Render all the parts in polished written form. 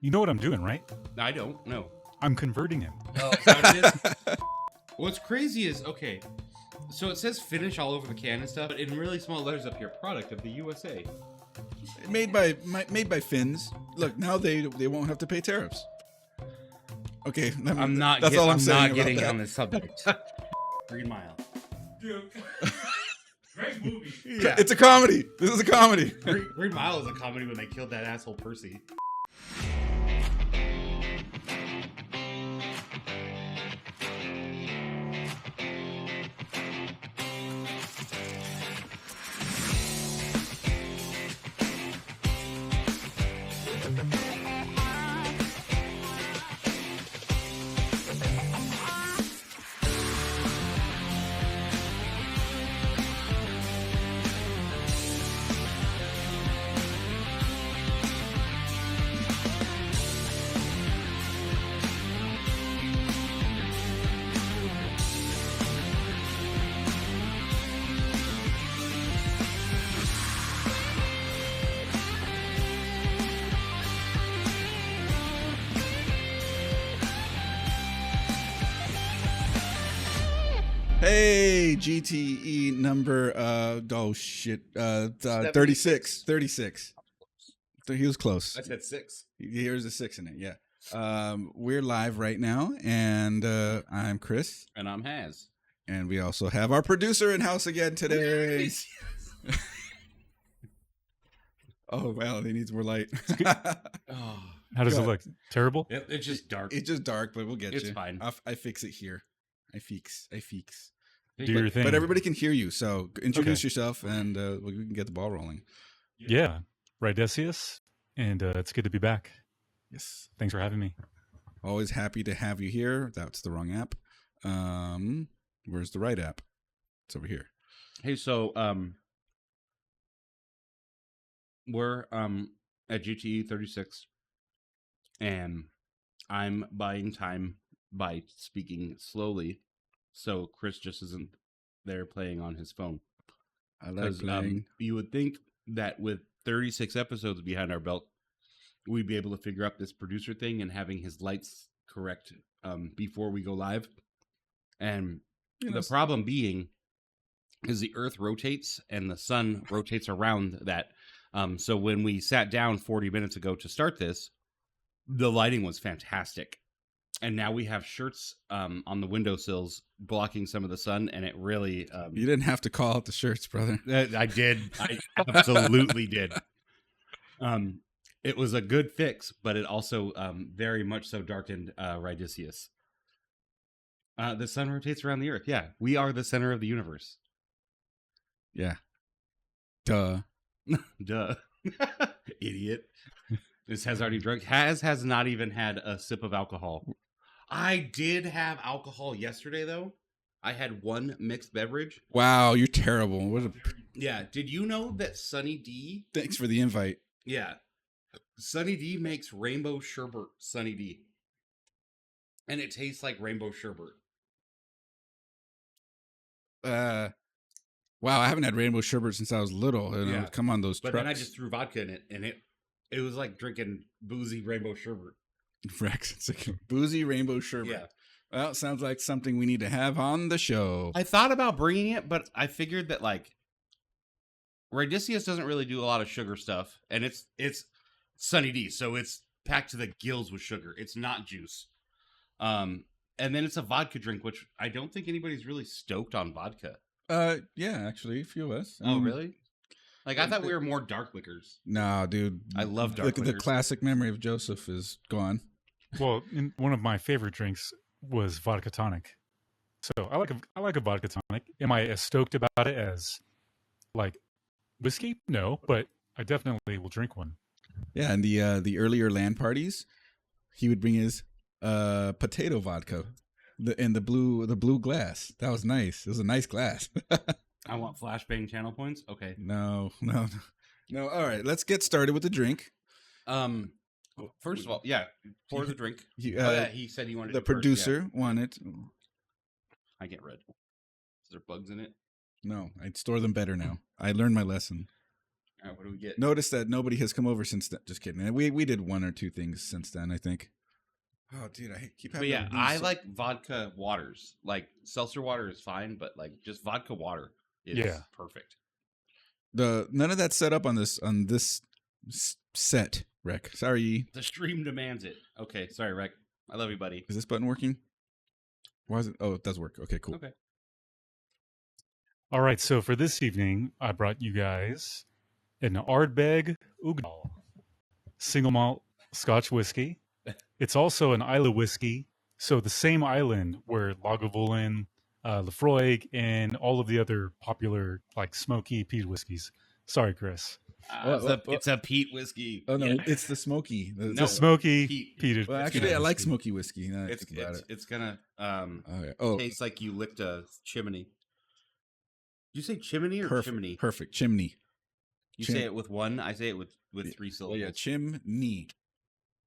You know what I'm doing, right? I don't know. I'm converting him. Oh, is that what it is? What's crazy is, okay, so it says Finnish all over the can and stuff, but in really small letters up here, product of the USA. Made by Finns. Look, now they won't have to pay tariffs. Okay, I'm not that's all I'm saying not about getting that. on this subject. Green Mile. Dude. Great movie. Yeah. It's a comedy. This is a comedy. Green Mile is a comedy when they killed that asshole Percy. Hey, GTE number 36. 36. So he was close. I said 6. Here's a 6 in it. Yeah. We're live right now, and I'm Chris, And I'm Haz. and we also have our producer in house again today. Oh well, he needs more light. Oh, How does Go it look? Terrible? it's just dark. It's just dark, but we'll get It's you. fine. I fix it here. I fix. Do your thing. But everybody can hear you, so introduce Okay. yourself, and we can get the ball rolling. Yeah. Rydesius. And it's good to be back. Yes. Thanks for having me. Always happy to have you here. That's the wrong app. Where's the right app? It's over here. Hey, so we're at GTE 36, and I'm buying time by speaking slowly, so Chris just isn't there playing on his phone. I like 'Cause, playing. you would think that with 36 episodes behind our belt, we'd be able to figure out this producer thing and having his lights correct before we go live. And the problem being is the Earth rotates and the sun rotates around that. So when we sat down 40 minutes ago to start this, the lighting was fantastic. And now we have shirts on the windowsills blocking some of the sun, and it really... You didn't have to call out the shirts, brother. I did. I absolutely did. It was a good fix, but it also very much so darkened Rydesius. The sun rotates around the Earth. Yeah, we are the center of the universe. Yeah. Duh. Duh. Idiot. This has already drunk. Has not even had a sip of alcohol. I did have alcohol yesterday, though. I had one mixed beverage. Wow, you're terrible. Yeah. Did you know that Sunny D... Thanks for the invite. Yeah. Sunny D makes rainbow sherbet Sunny D. And it tastes like rainbow sherbet. Wow, I haven't had rainbow sherbet since I was little. And I Yeah. would come on those But trucks. then I just threw vodka in it, and it was like drinking boozy rainbow sherbet. Rex, it's like boozy rainbow sherbet. Yeah. Well, it sounds like something we need to have on the show. I thought about bringing it, but I figured that, like, Rydesius doesn't really do a lot of sugar stuff, and it's Sunny D, so it's packed to the gills with sugar. It's not juice. And then it's a vodka drink, which I don't think anybody's really stoked on vodka. Yeah, actually, a few of us. Oh, really? Like, I thought we were more dark liquors. Nah, dude. I love dark Look at the liquors. classic memory of Joseph is gone. Well, one of my favorite drinks was vodka tonic. So I like a vodka tonic. Am I as stoked about it as like whiskey? No, but I definitely will drink one. Yeah, and the earlier LAN parties, he would bring his potato vodka, in the blue glass. That was nice. It was a nice glass. I want flashbang channel points. Okay. No. All right, let's get started with the drink. First of all, yeah, pour the drink. He, He said he wanted the it first, producer wanted. yeah. I get red. Is there bugs in it? No, I'd store them better now. I learned my lesson. All right, what do we get? Notice that nobody has come over since then. Just kidding. We did one or two things since then, I think. Oh, dude, I keep having. But yeah, I like vodka waters. Like seltzer water is fine, but like just vodka water is perfect. None of that set up on this set, Rec. Sorry. The stream demands it. Okay, sorry, Rec. I love you, buddy. Is this button working? Why is it? Oh, it does work. Okay, cool. Okay. All right, so for this evening, I brought you guys an Ardbeg Ugnal single malt Scotch whiskey. It's also an Islay whiskey, so the same island where Lagavulin, Lefroy, and all of the other popular like smoky peat whiskeys. Sorry, Chris. It's a peat whiskey. Oh no, it's the smoky. The smoky peated. Well, actually, I like smoky whiskey. Now that I It's think about it. it's gonna Oh, taste like you licked a chimney. Did you say chimney or chimney? Perfect. Chimney. You say it with one. I say it with three syllables. Oh yeah, chimney.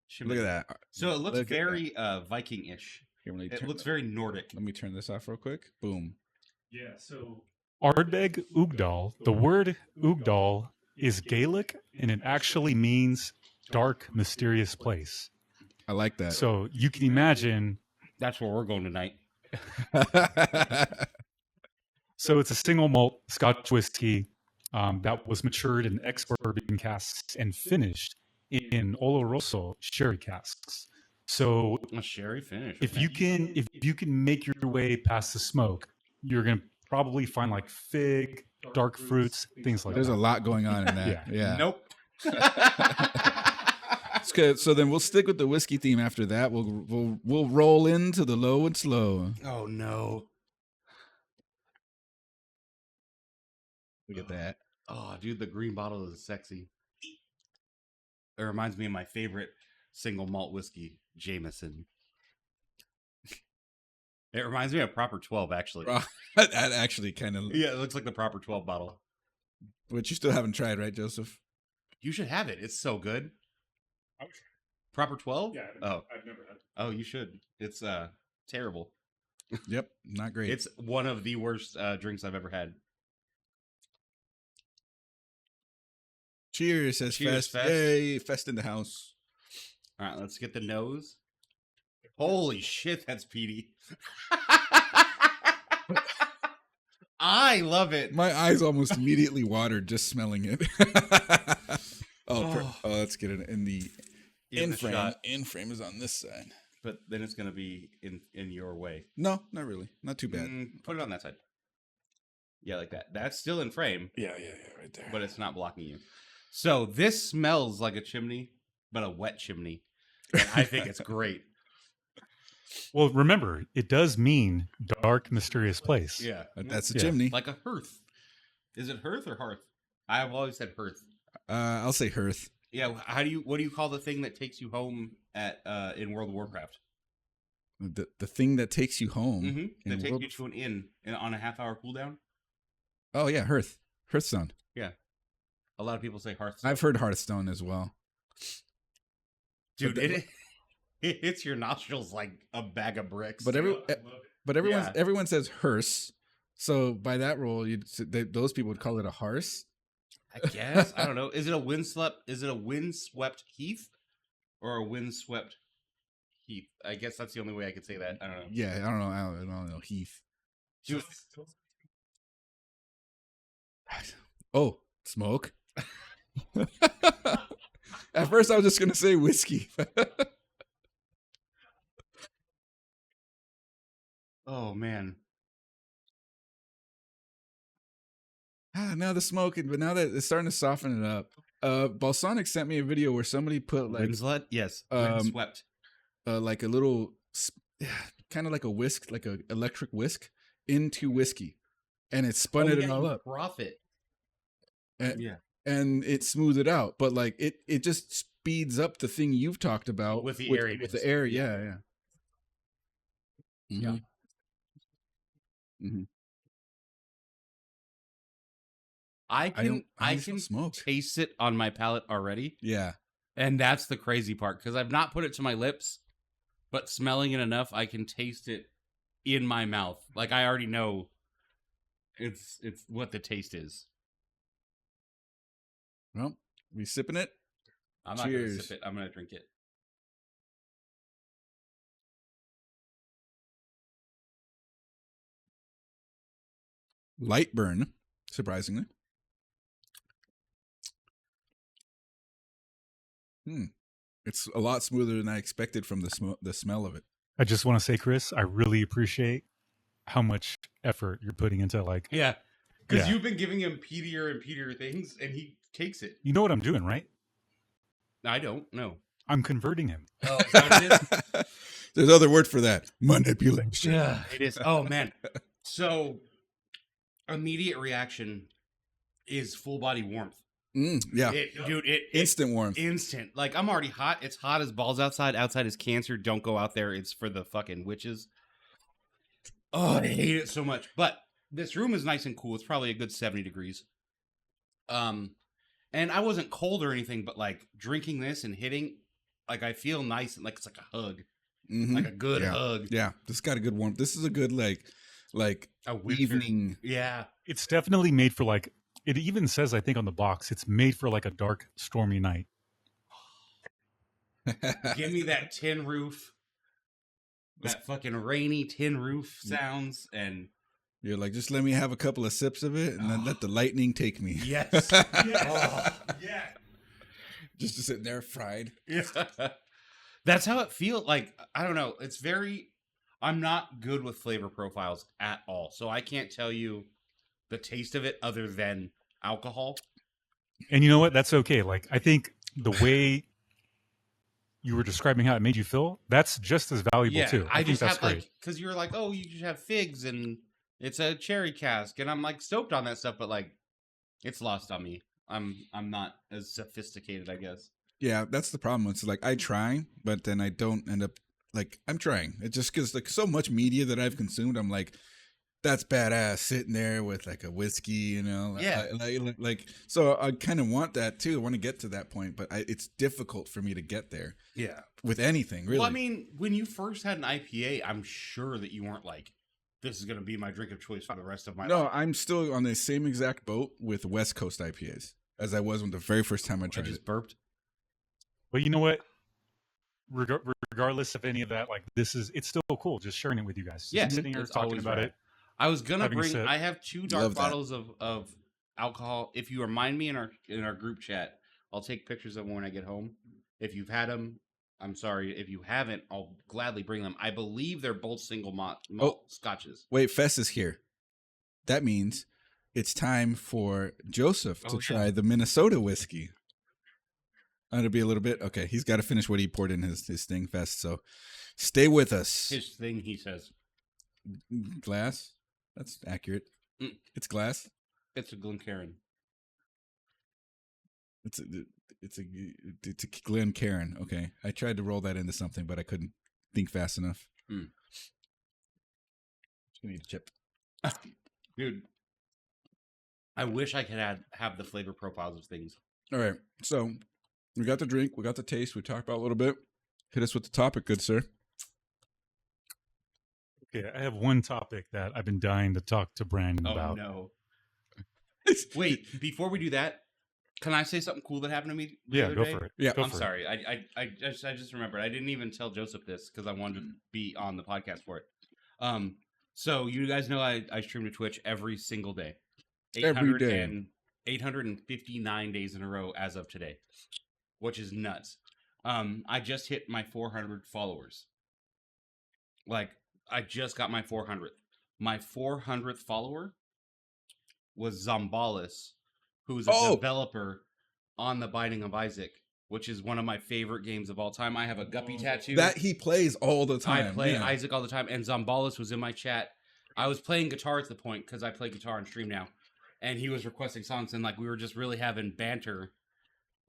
Chimney. Look at that. So it looks Look at very Viking-ish. Here, It looks very Nordic. Let me turn this off real quick. Boom. Yeah, so Ardbeg Ugdal, the word Ugdal is Gaelic and it actually means dark, mysterious place. I like that. So you can imagine. That's where we're going tonight. So it's a single malt Scotch whiskey that was matured in ex-bourbon casks and finished in Oloroso sherry casks. So A sherry finish. if you can make your way past the smoke, you're gonna probably find like fig, dark fruits, things like There's that. a lot going on in that. Yeah. Nope. It's good. So then we'll stick with the whiskey theme after that. We'll roll into the low and slow. Oh no. Look at that. Oh, dude, the green bottle is sexy. It reminds me of my favorite single malt whiskey, Jameson. It reminds me of Proper 12, actually. That actually kind of. Yeah, it looks like the Proper 12 bottle. Which you still haven't tried, right, Joseph? You should have it. It's so good. Proper 12? Yeah, I've never had it. Oh, you should. It's terrible. Yep, not great. It's one of the worst drinks I've ever had. Cheers, says Cheers, Fest. Fest. Yay, Fest in the house. All right, let's get the nose. Holy shit, that's peaty. I love it. My eyes almost immediately watered just smelling it. Let's get it in the in frame. Shot. In frame is on this side. But then it's going to be in your way. No, not really. Not too bad. Put it on that side. Yeah, like that. That's still in frame. Yeah, right there. But it's not blocking you. So this smells like a chimney, but a wet chimney. And I think it's great. Well, remember, it does mean dark, mysterious place. Yeah. That's a chimney. Like a hearth. Is it hearth or hearth? I've always said hearth. I'll say hearth. Yeah. What do you call the thing that takes you home in World of Warcraft? The thing that takes you home. That takes you to an inn on a half-hour cooldown? Oh, yeah, hearth. Hearthstone. Yeah. A lot of people say Hearthstone. I've heard Hearthstone as well. Dude, it hits your nostrils like a bag of bricks. But everyone says hearse. So by that rule, those people would call it a hearse. I guess. I don't know. Is it a windswept heath or a windswept heath? I guess that's the only way I could say that. I don't know. Yeah, I don't know. Heath. Oh, smoke. At first, I was just gonna say whiskey. Oh man. Now the smoke, but now that it's starting to soften it up. Balsonic sent me a video where somebody put like Winslet? Yes. Windswept. Like a little, kind of like a whisk, like a electric whisk into whiskey, and it spun it all up. Profit. And it smoothed it out, but like it just speeds up the thing you've talked about with the airiness. With the air, yeah. Mm-hmm. Yeah. Mm-hmm. I can smoke. taste it on my palate already. Yeah. And that's the crazy part, because I've not put it to my lips, but smelling it enough, I can taste it in my mouth. Like I already know it's what the taste is. Well, we sipping it. I'm not going to Cheers. sip it. I'm going to drink it. Light burn, surprisingly. It's a lot smoother than I expected from the smell of it. I just want to say, Chris, I really appreciate how much effort you're putting into like. Yeah. Because Yeah. you've been giving him peatier and peatier things, and he takes it. You know what I'm doing, right? I don't know. I'm converting him. Oh, is that what it is? There's other word for that. Manipulation. Yeah, it is. Oh, man. So, immediate reaction is full body warmth. Yeah. Dude, Instant warmth. Instant. Like, I'm already hot. It's hot as balls outside. Outside is cancer. Don't go out there. It's for the fucking witches. Oh, I hate it so much. But this room is nice and cool. It's probably a good 70 degrees. And I wasn't cold or anything, but like drinking this and hitting, like I feel nice and like it's like a hug. Like a good hug. Yeah, this got a good warmth. This is a good like A winter. evening. Yeah. It's definitely made for like. It even says, I think, on the box, it's made for like a dark, stormy night. Give me that tin roof. That fucking rainy tin roof sounds and You're like, just let me have a couple of sips of it and then let the lightning take me. yes. Oh, yeah. Just to sit there fried. Yeah. That's how it feels. Like, I don't know. It's very, I'm not good with flavor profiles at all. So I can't tell you the taste of it other than alcohol. And you know what? That's okay. Like, I think the way you were describing how it made you feel, that's just as valuable too. I think just that's have great. like, because you were like, oh, you just have figs and it's a cherry cask. And I'm like stoked on that stuff, but like, it's lost on me. I'm not as sophisticated, I guess. Yeah, that's the problem. It's like I try, but then I don't end up like I'm trying. It just because like so much media that I've consumed, I'm like, that's badass sitting there with like a whiskey, you know. Yeah. Like so I kind of want that too. I want to get to that point, but it's difficult for me to get there Yeah. with anything really. Well, I mean, when you first had an IPA, I'm sure that you weren't like, this is going to be my drink of choice for the rest of my No, life. I'm still on the same exact boat with West Coast IPAs as I was when the very first time I I tried just it. burped. But you know what? Regardless of any of that, like it's still cool just sharing it with you guys. Just Yeah, sitting here it's talking always about right. it. I was gonna Having a bring. sip. I have 2 dark Love that. bottles of alcohol. If you remind me in our group chat, I'll take pictures of them when I get home. If you've had them, I'm sorry. If you haven't, I'll gladly bring them. I believe they're both single malt scotches. Wait, Fess is here. That means it's time for Joseph to try the Minnesota whiskey. It'll be a little bit. Okay, he's got to finish what he poured in his thing, Fest. So stay with us. His thing, he says. Glass? That's accurate. It's glass? It's a Glencairn. It's a Glencairn. Okay. I tried to roll that into something, but I couldn't think fast enough. Mm. Just gonna need a chip. Dude, I wish I could have the flavor profiles of things. All right. So we got the drink. We got the taste. We talked about it a little bit. Hit us with the topic, good sir. Okay, I have one topic that I've been dying to talk to Brandon about. No. Wait, before we do that, can I say something cool that happened to me the Yeah, other go day? for it. Yeah. Go I'm for it. sorry. I just remembered. I didn't even tell Joseph this because I wanted to be on the podcast for it. So you guys know I stream to Twitch every single day. Every day. 859 days in a row as of today, which is nuts. I just hit my 400 followers. Like, I just got my 400th. My 400th follower was Zombalis, who's a developer on The Binding of Isaac, which is one of my favorite games of all time. I have a guppy tattoo. That he plays all the time. I play Isaac all the time, and Zombalis was in my chat. I was playing guitar at the point, because I play guitar on stream now, and he was requesting songs, and like we were just really having banter,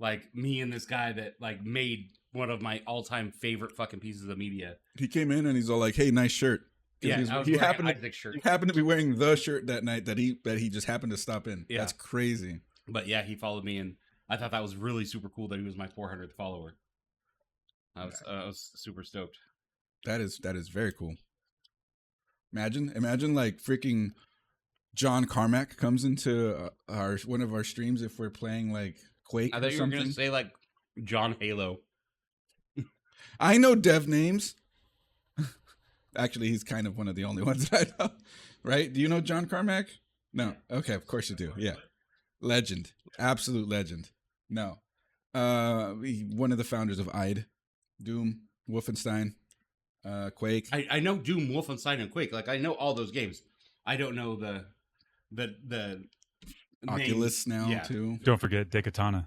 like me and this guy that like made one of my all-time favorite fucking pieces of media. He came in and he's all like, "Hey, nice shirt." Yeah, He I was he wearing happened an to Isaac shirt. he happened to be wearing the shirt that night that he just happened to stop in. Yeah. That's crazy. But yeah, he followed me, and I thought that was really super cool that he was my 400th follower. I was super stoked. That is very cool. Imagine like freaking John Carmack comes into one of our streams if we're playing like Quake I or thought you were something. going to say like John Halo. I know dev names. Actually, he's kind of one of the only ones that I know. Right? Do you know John Carmack? No. Okay, of course you do. Yeah. Legend. Absolute legend. No. One of the founders of Ide, Doom, Wolfenstein, Quake. I know Doom, Wolfenstein, and Quake. Like I know all those games. I don't know the Oculus names. now Yeah. too. Don't forget Dekatana.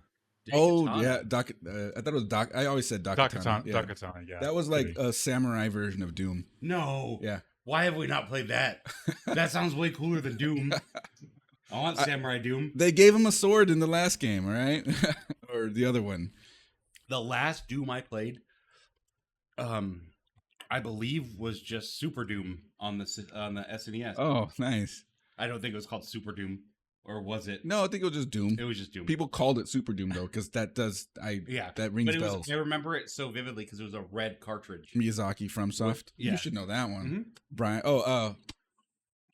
Oh Dekatana. yeah, I thought it was Doc. I always said Dakatana. Yeah. Dakatana, yeah. That was like a samurai version of Doom. No. Yeah. Why have we not played that? That sounds way cooler than Doom. I want Samurai Doom. They gave him a sword in the last game, all right? Or the other one. The last Doom I played, I believe was just Super Doom on the SNES. Oh, nice. I don't think it was called Super Doom, or was it? No, I think it was just Doom. It was just Doom. People called it Super Doom though, because that rings but bells. I remember it so vividly because it was a red cartridge. Miyazaki from Soft. Yeah. You should know that one. Mm-hmm. Brian. Oh,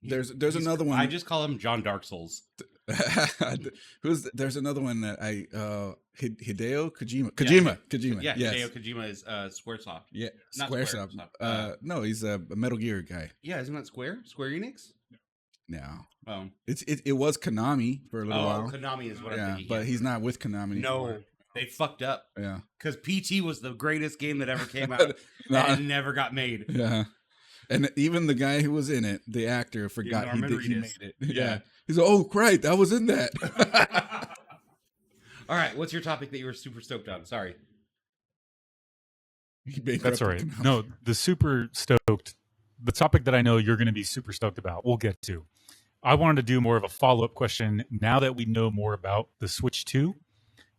there's another one. I just call him John Dark Souls. There's another one that I Hideo Kojima. Yeah, Yes. Hideo Kojima is Squaresoft. Yeah, Not Squaresoft. Squaresoft. No, he's a Metal Gear guy. Yeah, isn't that Square Enix? No, Oh, it was Konami for a little while. Konami is what I'm Yeah, thinking. but he's not with Konami. No, anymore. they fucked up Yeah. because PT was the greatest game that ever came out and never got made. Yeah. And even the guy who was in it, the actor, forgot he made it. Yeah. He's like, oh, great, that was in that. All right, what's your topic that you were super stoked on? Sorry. That's all right. No, the super stoked, the topic that I know you're going to be super stoked about, we'll get to. I wanted to do more of a follow-up question now that we know more about the Switch 2,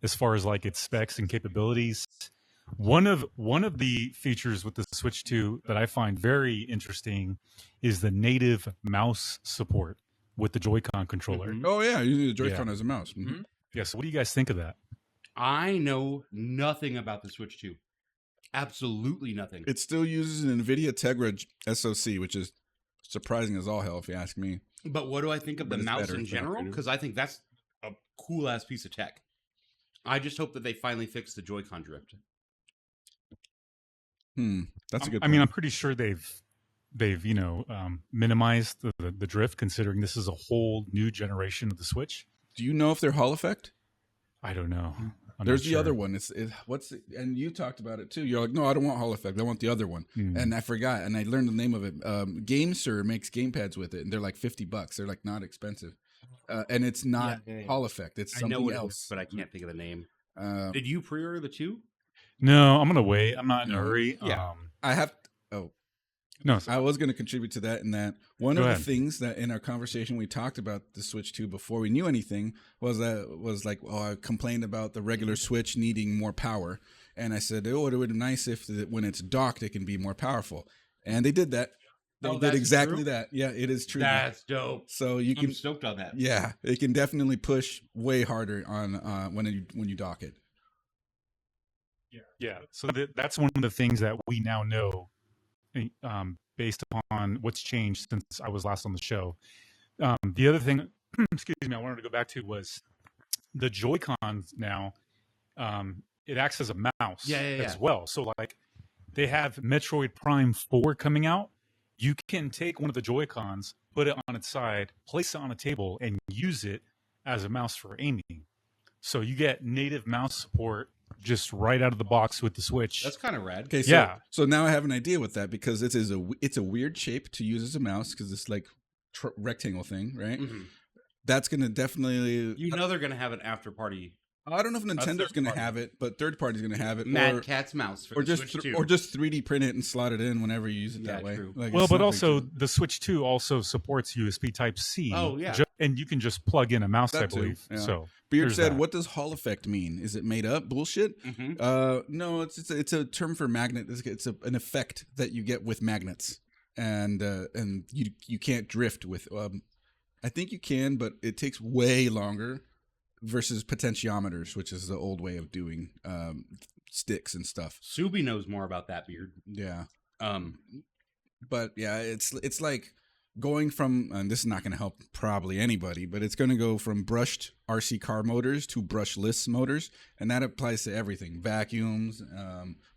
as far as like its specs and capabilities. One of the features with the Switch 2 that I find very interesting is the native mouse support with the Joy-Con controller. Mm-hmm. Oh, yeah, you need a Joy-Con as a mouse. Mm-hmm. Yeah, so what do you guys think of that? I know nothing about the Switch 2. Absolutely nothing. It still uses an NVIDIA Tegra SoC, which is surprising as all hell, if you ask me. But what do I think of the But it's mouse better, in it's general? upgraded. Because I think that's a cool-ass piece of tech. I just hope that they finally fix the Joy-Con drift. That's a good I mean, point. I'm pretty sure they've minimized the drift, considering this is a whole new generation of the Switch. Do you know if they're Hall Effect? I don't know. I'm There's not the sure. other one. And you talked about it too. You're like, no, I don't want Hall Effect. I want the other one. And I forgot, and I learned the name of it. GameSir makes gamepads with it, and they're like $50. They're like not expensive, and it's not Hall Effect. It's I something know what else. it is, but I can't think of the name. Uh, Did you pre-order the 2? No, I'm gonna wait. I'm not in a hurry. Yeah. I have. Oh, No, I was going to contribute to that. In that one Go of ahead. the things that in our conversation we talked about the Switch 2 before we knew anything was like, I complained about the regular Switch needing more power, and I said, oh, it would be nice if when it's docked it can be more powerful, and they did that. They did that's exactly true? that. Yeah, it is true. That's dope. So you can, I'm stoked on that. yeah, it can definitely push way harder on when you dock it. yeah. So that's one of the things that we now know, based upon what's changed since I was last on the show. The other thing, excuse me, I wanted to go back to was the Joy-Cons now. It acts as a mouse as well. So like they have Metroid Prime 4 coming out. You can take one of the Joy-Cons, put it on its side, place it on a table, and use it as a mouse for aiming. So you get native mouse support just right out of the box with the Switch. That's kind of rad. Okay, so now I have an idea with that because it's a weird shape to use as a mouse because it's like rectangle thing, right? Mm-hmm. That's gonna definitely. You know they're gonna have an after party. I don't know if Nintendo's third gonna party. have it, but third party's gonna have it. Mad Cat's mouse for or the just Switch 2. or just 3D print it and slot it in whenever you use it that way. True. Like, Well, it's but not also big deal. the Switch 2 also supports USB Type-C. Oh, yeah. And you can just plug in a mouse, That I too, believe. yeah. So Beard there's said, that. "What does Hall Effect mean? Is it made up bullshit?" Mm-hmm. No, it's a term for magnet. It's an effect that you get with magnets, and you can't drift with. I think you can, but it takes way longer versus potentiometers, which is the old way of doing sticks and stuff. Subi knows more about that, Beard. Yeah, Um, but yeah, it's like going from, and this is not going to help probably anybody, but it's going to go from brushed RC car motors to brushless motors, and that applies to everything: vacuums,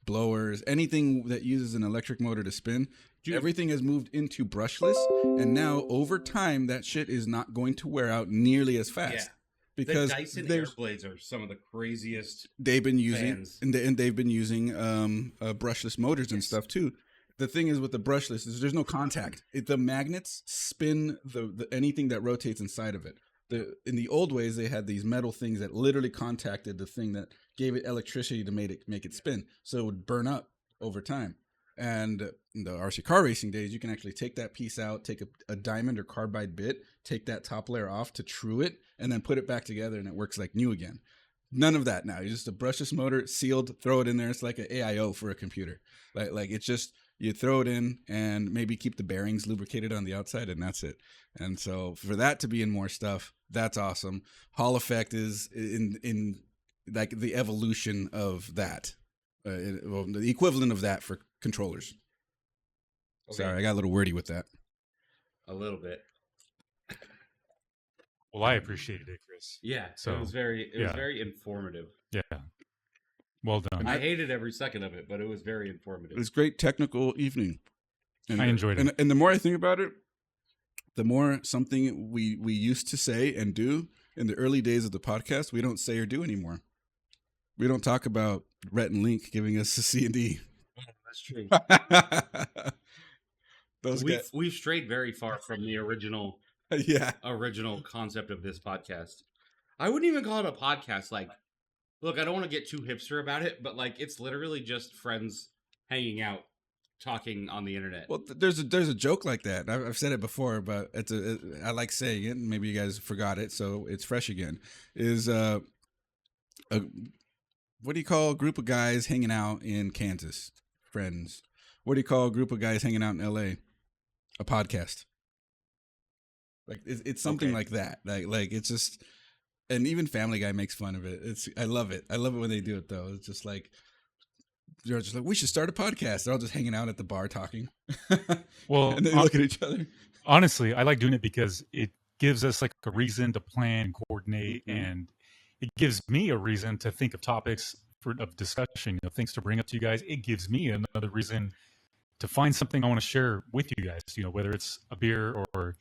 blowers, anything that uses an electric motor to spin. Dude. Everything has moved into brushless, and now over time, that shit is not going to wear out nearly as fast. Yeah. Because the Dyson Airblades are some of the craziest. They've been using fans. and they've been using brushless motors and stuff too. The thing is with the brushless is there's no contact. The magnets spin the anything that rotates inside of it. In the old ways, they had these metal things that literally contacted the thing that gave it electricity to make it spin, so it would burn up over time. And in the RC car racing days, you can actually take that piece out, take a diamond or carbide bit, take that top layer off to true it, and then put it back together, and it works like new again. None of that now. You just a brushless motor, sealed, throw it in there. It's like an AIO for a computer. Like it's just, you throw it in and maybe keep the bearings lubricated on the outside, and that's it. And so for that to be in more stuff, that's awesome. Hall effect is in like the evolution of that. The equivalent of that for controllers. Okay. Sorry, I got a little wordy with that. A little bit. Well, I appreciated it, Chris. Yeah, so it was very informative. Yeah, well done. I hated every second of it, but it was very informative. It was a great technical evening. And, I enjoyed it. And the more I think about it, the more something we used to say and do in the early days of the podcast, we don't say or do anymore. We don't talk about Rhett and Link giving us a C&D. That's true. We've strayed very far from the original concept of this podcast. I wouldn't even call it a podcast. Like, look, I don't want to get too hipster about it, but like, it's literally just friends hanging out, talking on the internet. Well, there's a joke like that. I've said it before, but I like saying it. And maybe you guys forgot it, so it's fresh again. Is what do you call a group of guys hanging out in Kansas? Friends. What do you call a group of guys hanging out in LA? A podcast. Like it's something like that. Like it's just, and even Family Guy makes fun of it. I love it. I love it when they do it though. It's just like, they're just like, we should start a podcast. They're all just hanging out at the bar talking. Well, and they look at each other. Honestly, I like doing it because it gives us like a reason to plan and coordinate, and it gives me a reason to think of topics of discussion, things to bring up to you guys. It gives me another reason to find something I want to share with you guys, whether it's a beer or,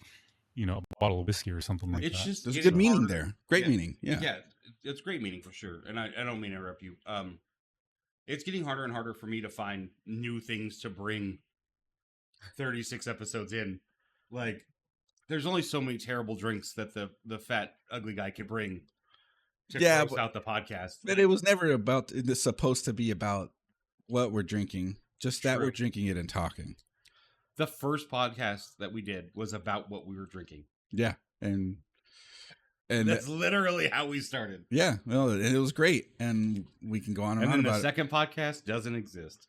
a bottle of whiskey or something like that. There's good meaning there. Great meaning. Yeah. Yeah. It's great meaning for sure. And I don't mean to interrupt you. It's getting harder and harder for me to find new things to bring 36 episodes in. Like, there's only so many terrible drinks that the fat, ugly guy could bring to close out the podcast. But it was never it's supposed to be about what we're drinking, just that we're drinking it and talking. The first podcast that we did was about what we were drinking. Yeah. And that's literally how we started. Yeah. Well, it was great. And we can go on and on about it. And then the second podcast doesn't exist.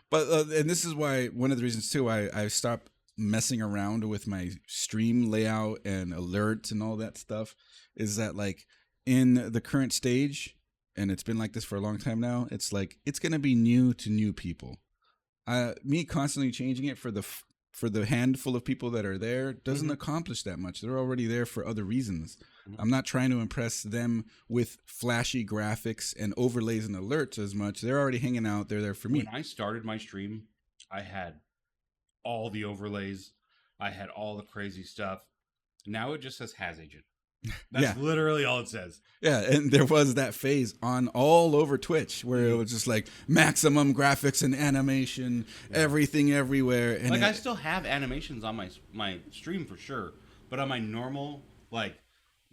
But, and this is why, one of the reasons too, I stopped messing around with my stream layout and alerts and all that stuff, is that like in the current stage, and it's been like this for a long time now, it's like, it's going to be new to new people. Me constantly changing it for the handful of people that are there doesn't accomplish that much. They're already there for other reasons. I'm not trying to impress them with flashy graphics and overlays and alerts as much. They're already hanging out. They're there for me. When I started my stream, I had all the overlays. I had all the crazy stuff. Now it just says Has Agent. That's literally all it says. Yeah, and there was that phase on all over Twitch where it was just like maximum graphics and animation, everything everywhere. And like I still have animations on my stream for sure, but on my normal, like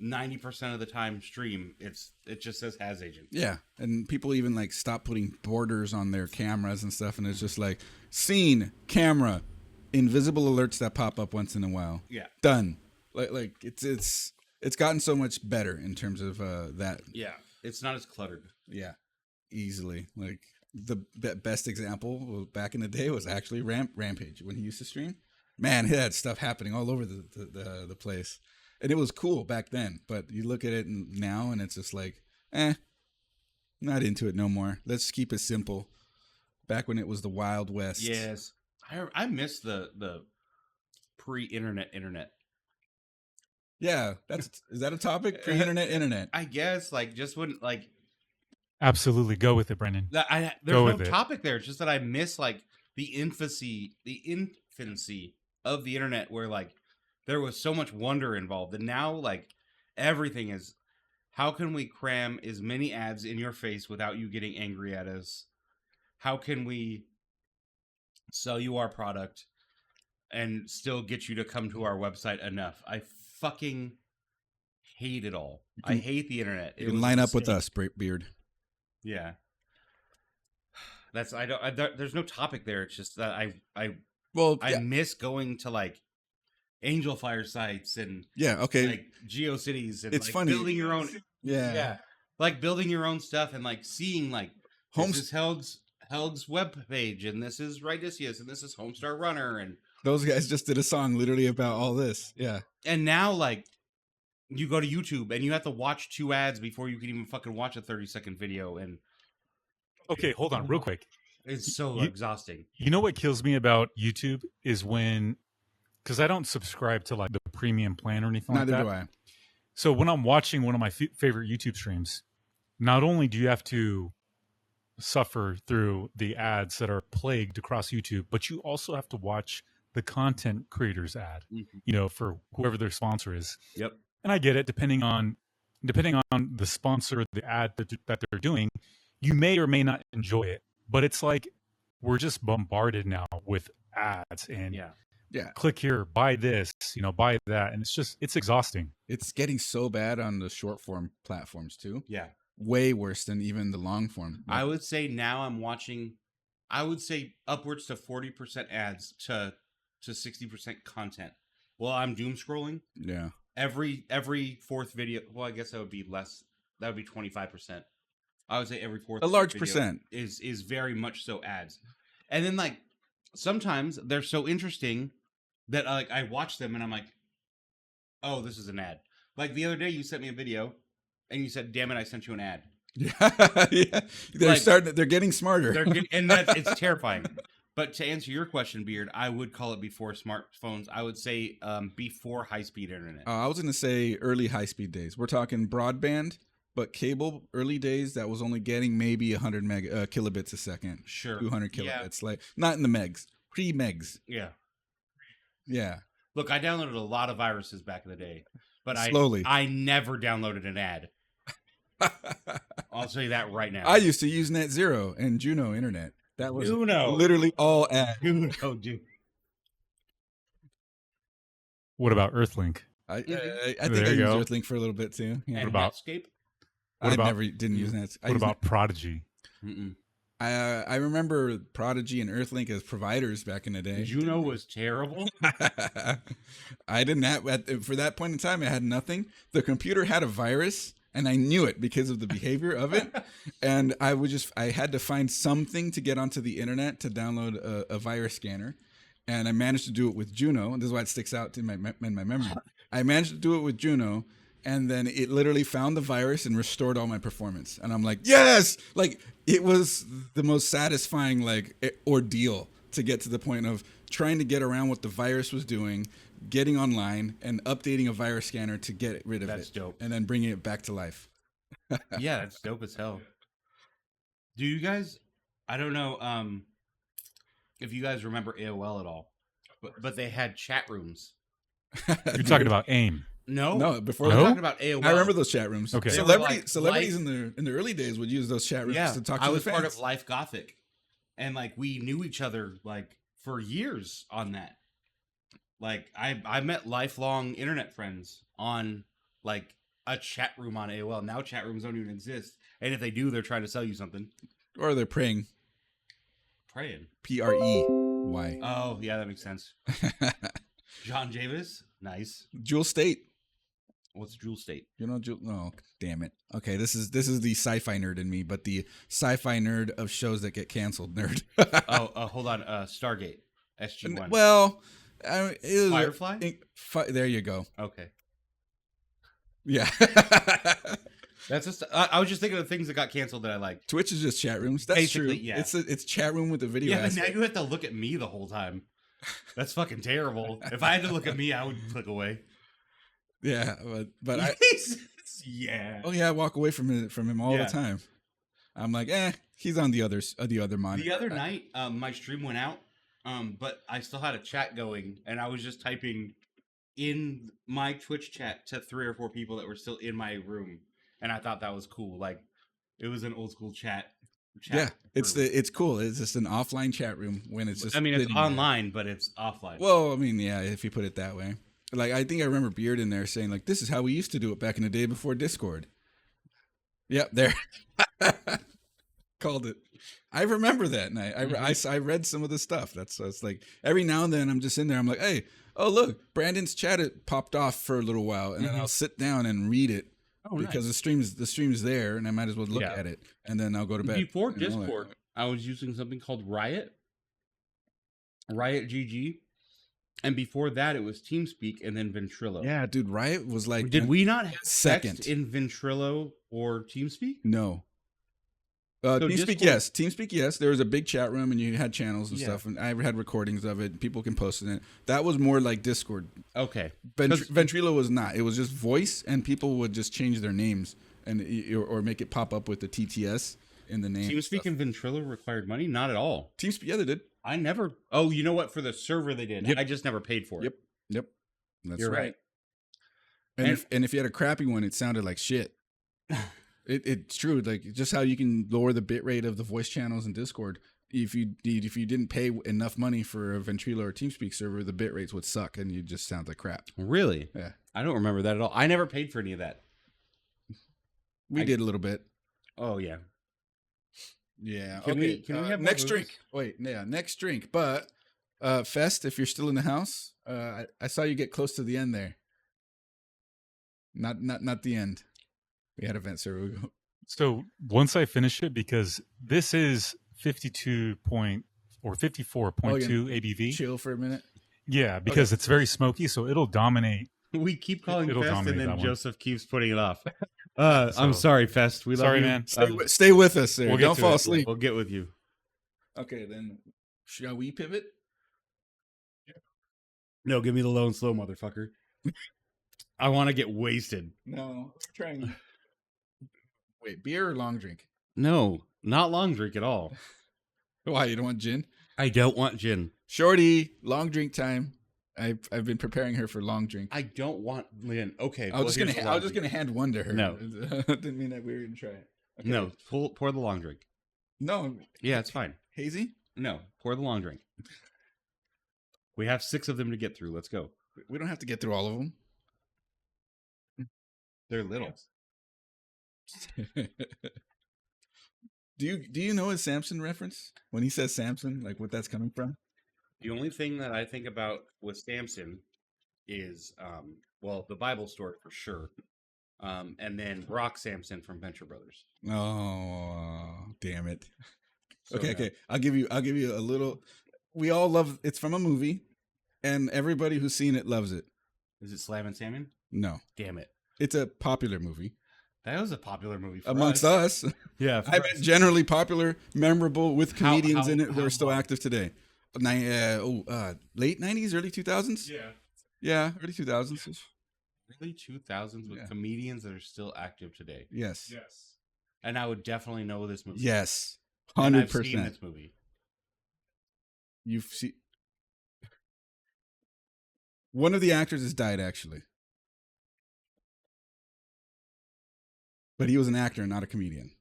90% of the time stream, it just says Has Agent. Yeah, and people even like stop putting borders on their cameras and stuff, and it's just like scene, camera, invisible alerts that pop up once in a while. Yeah, done. Like it's gotten so much better in terms of that. Yeah, it's not as cluttered. Yeah, easily. Like the best example back in the day was actually Rampage when he used to stream. Man, he had stuff happening all over the place, and it was cool back then. But you look at it now, and it's just like, not into it no more. Let's keep it simple. Back when it was the Wild West. Yes, I miss the pre-internet internet. Yeah, is that a topic? Pre-internet internet. I guess like just when like Absolutely, go with it, Brendan. there's Go no with it. topic there. It's just that I miss like the infancy of the internet, where like there was so much wonder involved, and now like everything is. How can we cram as many ads in your face without you getting angry at us? How can we sell you our product and still get you to come to our website enough? I fucking hate it all. I hate the internet. You can line up with us, Beard. Yeah. That's there's no topic there. It's just that I miss going to like Angel Fire sites and like GeoCities and it's like funny. building your own like building your own stuff and like seeing like this is Helg's web page and this is Rydicius and this is Homestar Runner and those guys just did a song literally about all this. Yeah. And now like you go to YouTube and you have to watch 2 ads before you can even fucking watch a 30-second video, and Okay, hold on real quick. it's so exhausting. You know what kills me about YouTube is when, because I don't subscribe to like the premium plan or anything Neither like that. do I. So when I'm watching one of my favorite YouTube streams, not only do you have to suffer through the ads that are plagued across YouTube, but you also have to watch the content creators ad, you know, for whoever their sponsor is. Yep. And I get it, depending on the sponsor, the ad that they're doing, you may or may not enjoy it. But it's like we're just bombarded now with ads and click here, buy this, you know, buy that, and it's exhausting. It's getting so bad on the short form platforms too. Yeah. Way worse than even the long form. I would say now I'm watching, I would say upwards to 40% ads to 60% content. Well, I'm doom scrolling. Yeah. Every fourth video, well, I guess that would be less. That would be 25%. I would say every fourth. A large video percent is very much so ads. And then like sometimes they're so interesting that like I watch them and I'm like, oh, this is an ad. Like the other day you sent me a video and you said, damn it, I sent you an ad. Yeah. They're getting smarter. And it's terrifying. But to answer your question, Beard, I would call it before smartphones. I would say before high-speed internet. I was going to say early high-speed days. We're talking broadband, but cable early days that was only getting maybe 100 kilobits a second. Sure. 200 kilobits. Like not in the megs. Pre-megs. Yeah. Yeah. Look, I downloaded a lot of viruses back in the day, but slowly. I never downloaded an ad. I'll tell you that right now. I used to use Net Zero and Juno Internet. That was Juno. Literally all ads. Juno, dude. Mm-hmm. What about Earthlink? I think There I you used go. Earthlink for a little bit too. Yeah. And about- Netscape? Didn't use Net. What about Prodigy? Mm-mm. I remember Prodigy and Earthlink as providers back in the day. Juno was terrible. I didn't have for that point in time. I had nothing. The computer had a virus, and I knew it because of the behavior of it. And I had to find something to get onto the internet to download a virus scanner, and I managed to do it with Juno. And this is why it sticks out in my memory. I managed to do it with Juno. And then it literally found the virus and restored all my performance. And I'm like, yes! Like, it was the most satisfying, like, ordeal to get to the point of trying to get around what the virus was doing, getting online, and updating a virus scanner to get rid of it. That's dope. And then bringing it back to life. Yeah, that's dope as hell. Do you guys, I don't know if you guys remember AOL at all, but they had chat rooms. You're talking about AIM. No, before I'm that. talking about AOL. I remember those chat rooms. Okay. Celebrities in the early days would use those chat rooms to talk to I the was fans. part of Life Gothic, and like we knew each other like for years on that. Like I met lifelong internet friends on like a chat room on AOL. Now chat rooms don't even exist, and if they do, they're trying to sell you something. Or they're praying. Praying. PREY. Oh yeah, that makes sense. John Javis, nice. Jewel State. What's Jewel State? You know, no, damn it. Okay, this is the sci-fi nerd in me, but the sci-fi nerd of shows that get canceled nerd. Hold on. Stargate. SG-1. Well, it was Firefly? there you go. Okay. Yeah. That's just. I was just thinking of things that got canceled that I liked. Twitch is just chat rooms. That's Basically, true. yeah. It's chat room with the video. Yeah, but now aspect. you have to look at me the whole time. That's fucking terrible. If I had to look at me, I would click away. Yeah, but I yeah. oh yeah, I walk away from him all the time. I'm like, he's on the other monitor. The other night, my stream went out, but I still had a chat going, and I was just typing in my Twitch chat to 3 or 4 people that were still in my room, and I thought that was cool. Like, it was an old school chat. Yeah, it's cool. It's just an offline chat room when it's just. I mean, it's online, but it's offline. Well, I mean, yeah, if you put it that way. Like, I think I remember Beard in there saying, like, this is how we used to do it back in the day before Discord. Yep, there. Called it. I remember that night. I read some of the stuff. It's like every now and then I'm just in there. I'm like, hey, oh look, Brandon's chat popped off for a little while, and then I'll sit down and read it because the stream's there, and I might as well look at it, and then I'll go to bed. Before Discord, I was using something called Riot GG. And before that, it was TeamSpeak and then Ventrilo. Yeah, dude, Riot was like... Did we not have second text in Ventrilo or TeamSpeak? No. TeamSpeak, yes. TeamSpeak, yes. There was a big chat room, and you had channels and stuff, and I had recordings of it. People can post it. That was more like Discord. Okay. Ventrilo was not. It was just voice, and people would just change their names and or make it pop up with the TTS in the name. TeamSpeak and Ventrilo required money? Not at all. TeamSpeak, yeah, they did. I never. Oh, you know what? For the server, they did. Yep. I just never paid for it. Yep. That's You're right. And if you had a crappy one, it sounded like shit. It's true. Like, just how you can lower the bit rate of the voice channels in Discord. If you didn't pay enough money for a Ventrilo or TeamSpeak server, the bit rates would suck, and you just sound like crap. Really? Yeah. I don't remember that at all. I never paid for any of that. We did a little bit. Oh yeah. Yeah. Can we have next more drink? Wait, yeah, next drink. But Fest, if you're still in the house, I saw you get close to the end there. Not the end. We had event server. So once I finish it, because this is 54.2 ABV. Chill for a minute. Yeah, because it's very smoky, so it'll dominate. We keep calling It'll Fest, and dominate then that one. Joseph keeps putting it off. I'm sorry, Fest. We love Sorry, you. man. Stay with us there. We'll get Don't to fall it. asleep. We'll get with you. Okay, then shall we pivot? No, give me the low and slow, motherfucker. I want to get wasted. No, trying. Wait, beer or long drink? No, not long drink at all. Why, you don't want gin? I don't want gin. Shorty, long drink time. I've been preparing her for long drink. I don't want Lynn. Okay, I was just gonna hand one to her. No. Didn't mean that we were gonna try it. Okay. No, pour the long drink. No. Yeah, it's fine. Hazy? No, pour the long drink. We have 6 of them to get through. Let's go. We don't have to get through all of them. They're little. Do you know his Samson reference? When he says Samson, like what that's coming from? The only thing that I think about with Samson is, the Bible story for sure. And then Brock Samson from Venture Brothers. Oh, damn it. So, Okay. I'll give you a little. We all love it's from a movie, and everybody who's seen it loves it. Is it Slam and Salmon? No. Damn it. It's a popular movie. That was a popular movie for amongst us. Yeah. I meant generally popular, memorable, with comedians in it who are still long? active today. Late 90s, early 2000s? Yeah. Yeah, early 2000s. Early 2000s with Yeah. comedians that are still active today. Yes. Yes. And I would definitely know this movie. Yes. And I've seen 100%. this movie. You've seen. One of the actors has died, actually. But he was an actor, not a comedian.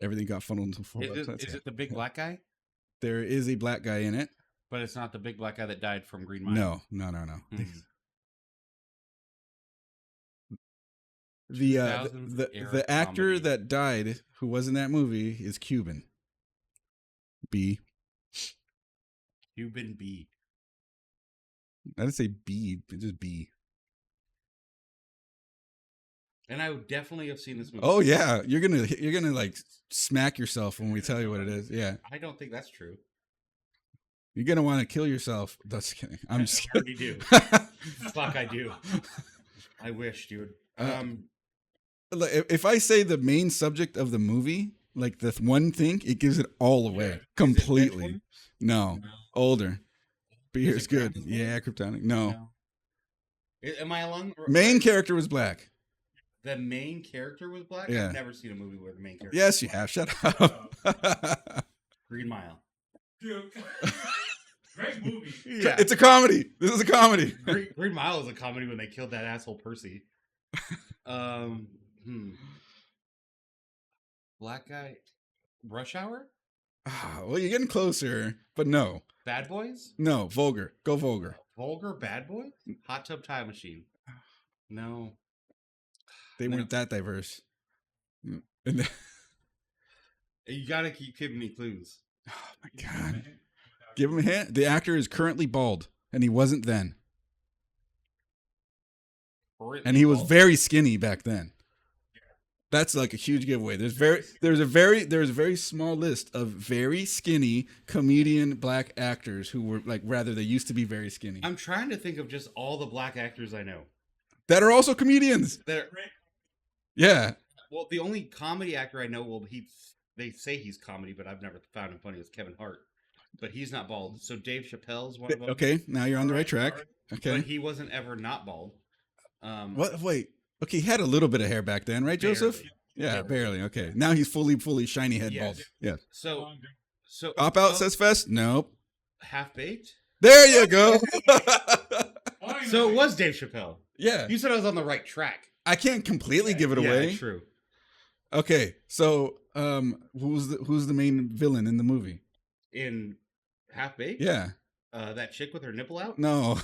Everything got funneled into full. Is it the big black guy? There is a black guy in it. But it's not the big black guy that died from Green Mile. No. Mhm. The 2000s era the actor comedy. that died, who was in that movie, is Cuban. B. Cuban B. I didn't say B, but just B. And I would definitely have seen this movie. Oh yeah, you're gonna like smack yourself when we tell you what it is. Yeah, I don't think that's true. you're gonna want to kill yourself. That's kidding. I'm I just already do. Fuck, I do. I wish, dude. Look, if I say the main subject of the movie, like the one thing, it gives it all away completely. No, older. Beer's good. Yeah, Kryptonic. No. Am I along? Main character was black. The main character was black? Yeah. I've never seen a movie where the main character Yes, you have. Shut up. Green Mile. Dude. Great movie. Yeah. It's a comedy. This is a comedy. Green Mile is a comedy when they killed that asshole Percy. Black guy. Rush Hour? Well, you're getting closer, but no. Bad Boys? No, vulgar. Go vulgar. Vulgar Bad Boys? Hot Tub Time Machine. No. They weren't that diverse. And You gotta keep giving me clues. oh my god. Give him a hint. The actor is currently bald, and he wasn't then. And he was very skinny back then. That's like a huge giveaway. There's a very small list of very skinny comedian black actors who were like rather they used to be very skinny. I'm trying to think of just all the black actors I know. That are also comedians. Yeah. Well, the only comedy actor I know, they say he's comedy, but I've never found him funny, is Kevin Hart. But he's not bald. So Dave Chappelle's one of them. Okay, now you're on the right track. Okay. But he wasn't ever not bald. What? Wait. Okay, he had a little bit of hair back then, right, Joseph? Yeah, barely. Okay. Now he's fully shiny head bald. Yeah. So Op Out says Fest? Nope. Half Baked? There you go. So it was Dave Chappelle. Yeah. You said I was on the right track. I can't completely give it away. Yeah, true. Okay, so who's the main villain in the movie? In Half Baked? Yeah. That chick with her nipple out? No.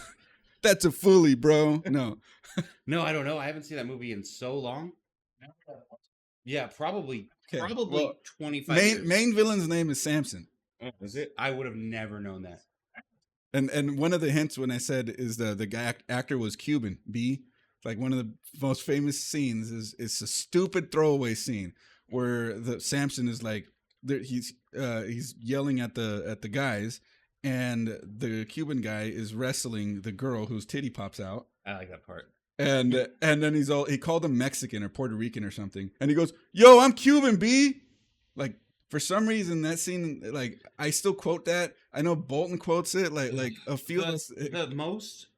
That's a fully, bro. No. No, I don't know. I haven't seen that movie in so long. Yeah, probably Well, 25 years. Main villain's name is Samson. Oh, is it? I would have never known that. And one of the hints when I said is the guy actor was Cuban. B. Like one of the most famous scenes is a stupid throwaway scene where the Samson is like he's yelling at the guys, and the Cuban guy is wrestling the girl whose titty pops out. I like that part. And then he called him Mexican or Puerto Rican or something, and he goes, "Yo, I'm Cuban, B." Like for some reason that scene, like I still quote that. I know Bolton quotes it like a few. The most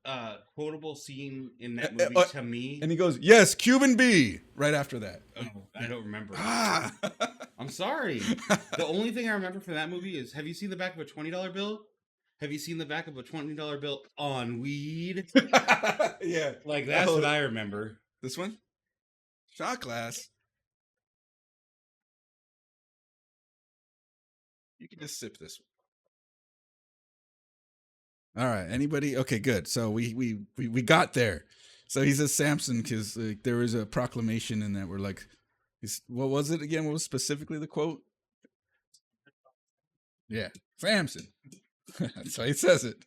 quotable scene in that movie to me, and he goes, "Yes, Cuban B." Right after that. Oh, I don't remember. I'm sorry. The only thing I remember from that movie is: have you seen the back of a $20 bill? Have you seen the back of a $20 bill on weed? Yeah, like that's what I remember. This one, shot glass. You can just sip this one. All right. Anybody? Okay, good. So we got there. So he says Samson because there was a proclamation in that we're like, what was it again? What was specifically the quote? Yeah, Samson. That's why he says it.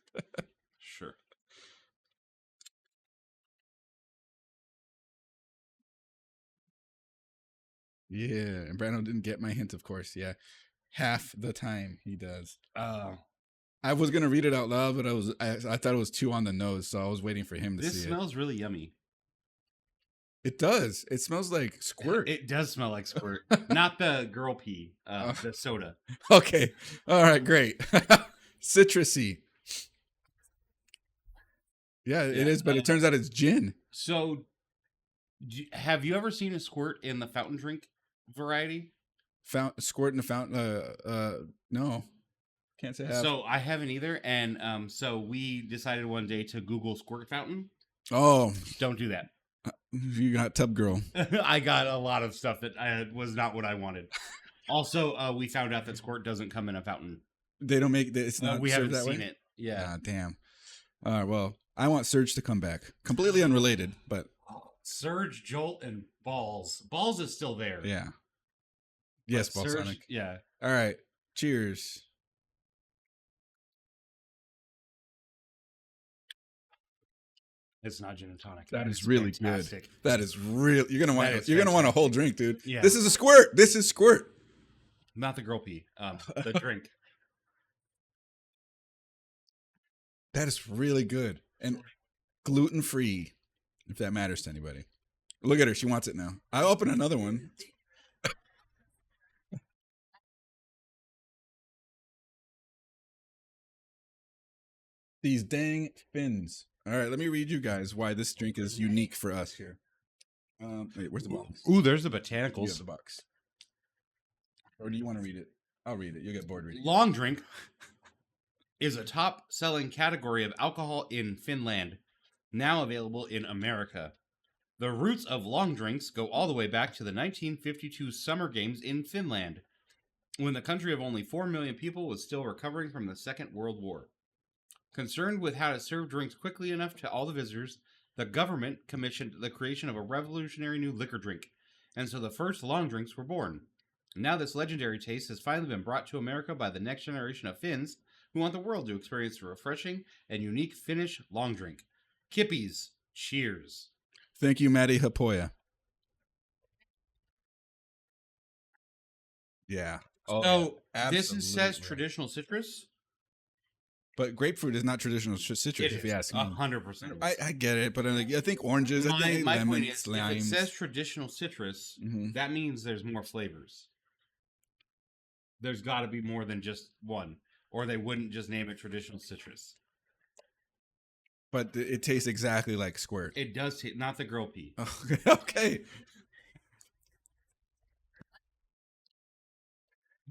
Sure. Yeah, and Brando didn't get my hint, of course. Yeah, half the time he does. I was gonna read it out loud, but I thought it was too on the nose, so I was waiting for him to see it. This smells really yummy. It does. It smells like squirt. It does smell like squirt. Not the girl pee, the soda. Okay. All right, great. Citrusy. Yeah, it is, but it turns out it's gin. So, have you ever seen a squirt in the fountain drink variety? Squirt in the fountain? No. Can't say I have. So, I haven't either. And so, we decided one day to Google squirt fountain. Oh. Don't do that. You got tub girl. I got a lot of stuff that was not what I wanted. Also, we found out that squirt doesn't come in a fountain. They don't make it's not. We haven't that seen way? it. Yeah. Ah, damn. All right. Well, I want Surge to come back. Completely unrelated, but Surge, Jolt, and Balls. Balls is still there. yeah. Yes, Ball Surge, Sonic. yeah. All right. Cheers. It's not gin and tonic. That is really fantastic. good. That is real. You're gonna want a whole drink, dude. Yeah. This is a squirt. This is squirt. Not the girl pee. The drink. That is really good and gluten free, if that matters to anybody. Look at her. She wants it now. I'll open another one. These dang fins. All right, let me read you guys why this drink is unique for us here. Wait, where's the box? Ooh, there's the You have botanicals. the box. Or do you want to read it? I'll read it. You'll get bored reading it. Long drink is a top-selling category of alcohol in Finland, now available in America. The roots of long drinks go all the way back to the 1952 Summer Games in Finland, when the country of only 4 million people was still recovering from the Second World War. Concerned with how to serve drinks quickly enough to all the visitors, the government commissioned the creation of a revolutionary new liquor drink, and so the first long drinks were born. Now this legendary taste has finally been brought to America by the next generation of Finns who want the world to experience the refreshing and unique Finnish long drink. Kippies, cheers. Thank you, Maddie Hapoya. Yeah. So yeah, this says absolutely. traditional citrus. But grapefruit is not traditional citrus, if you ask me. 100%. I get it, but I think oranges, I think My point lemons, is, limes. if it says traditional citrus, that means there's more flavors. There's got to be more than just one, or they wouldn't just name it traditional citrus. But it tastes exactly like squirt. It does taste, not the girl pee. Okay.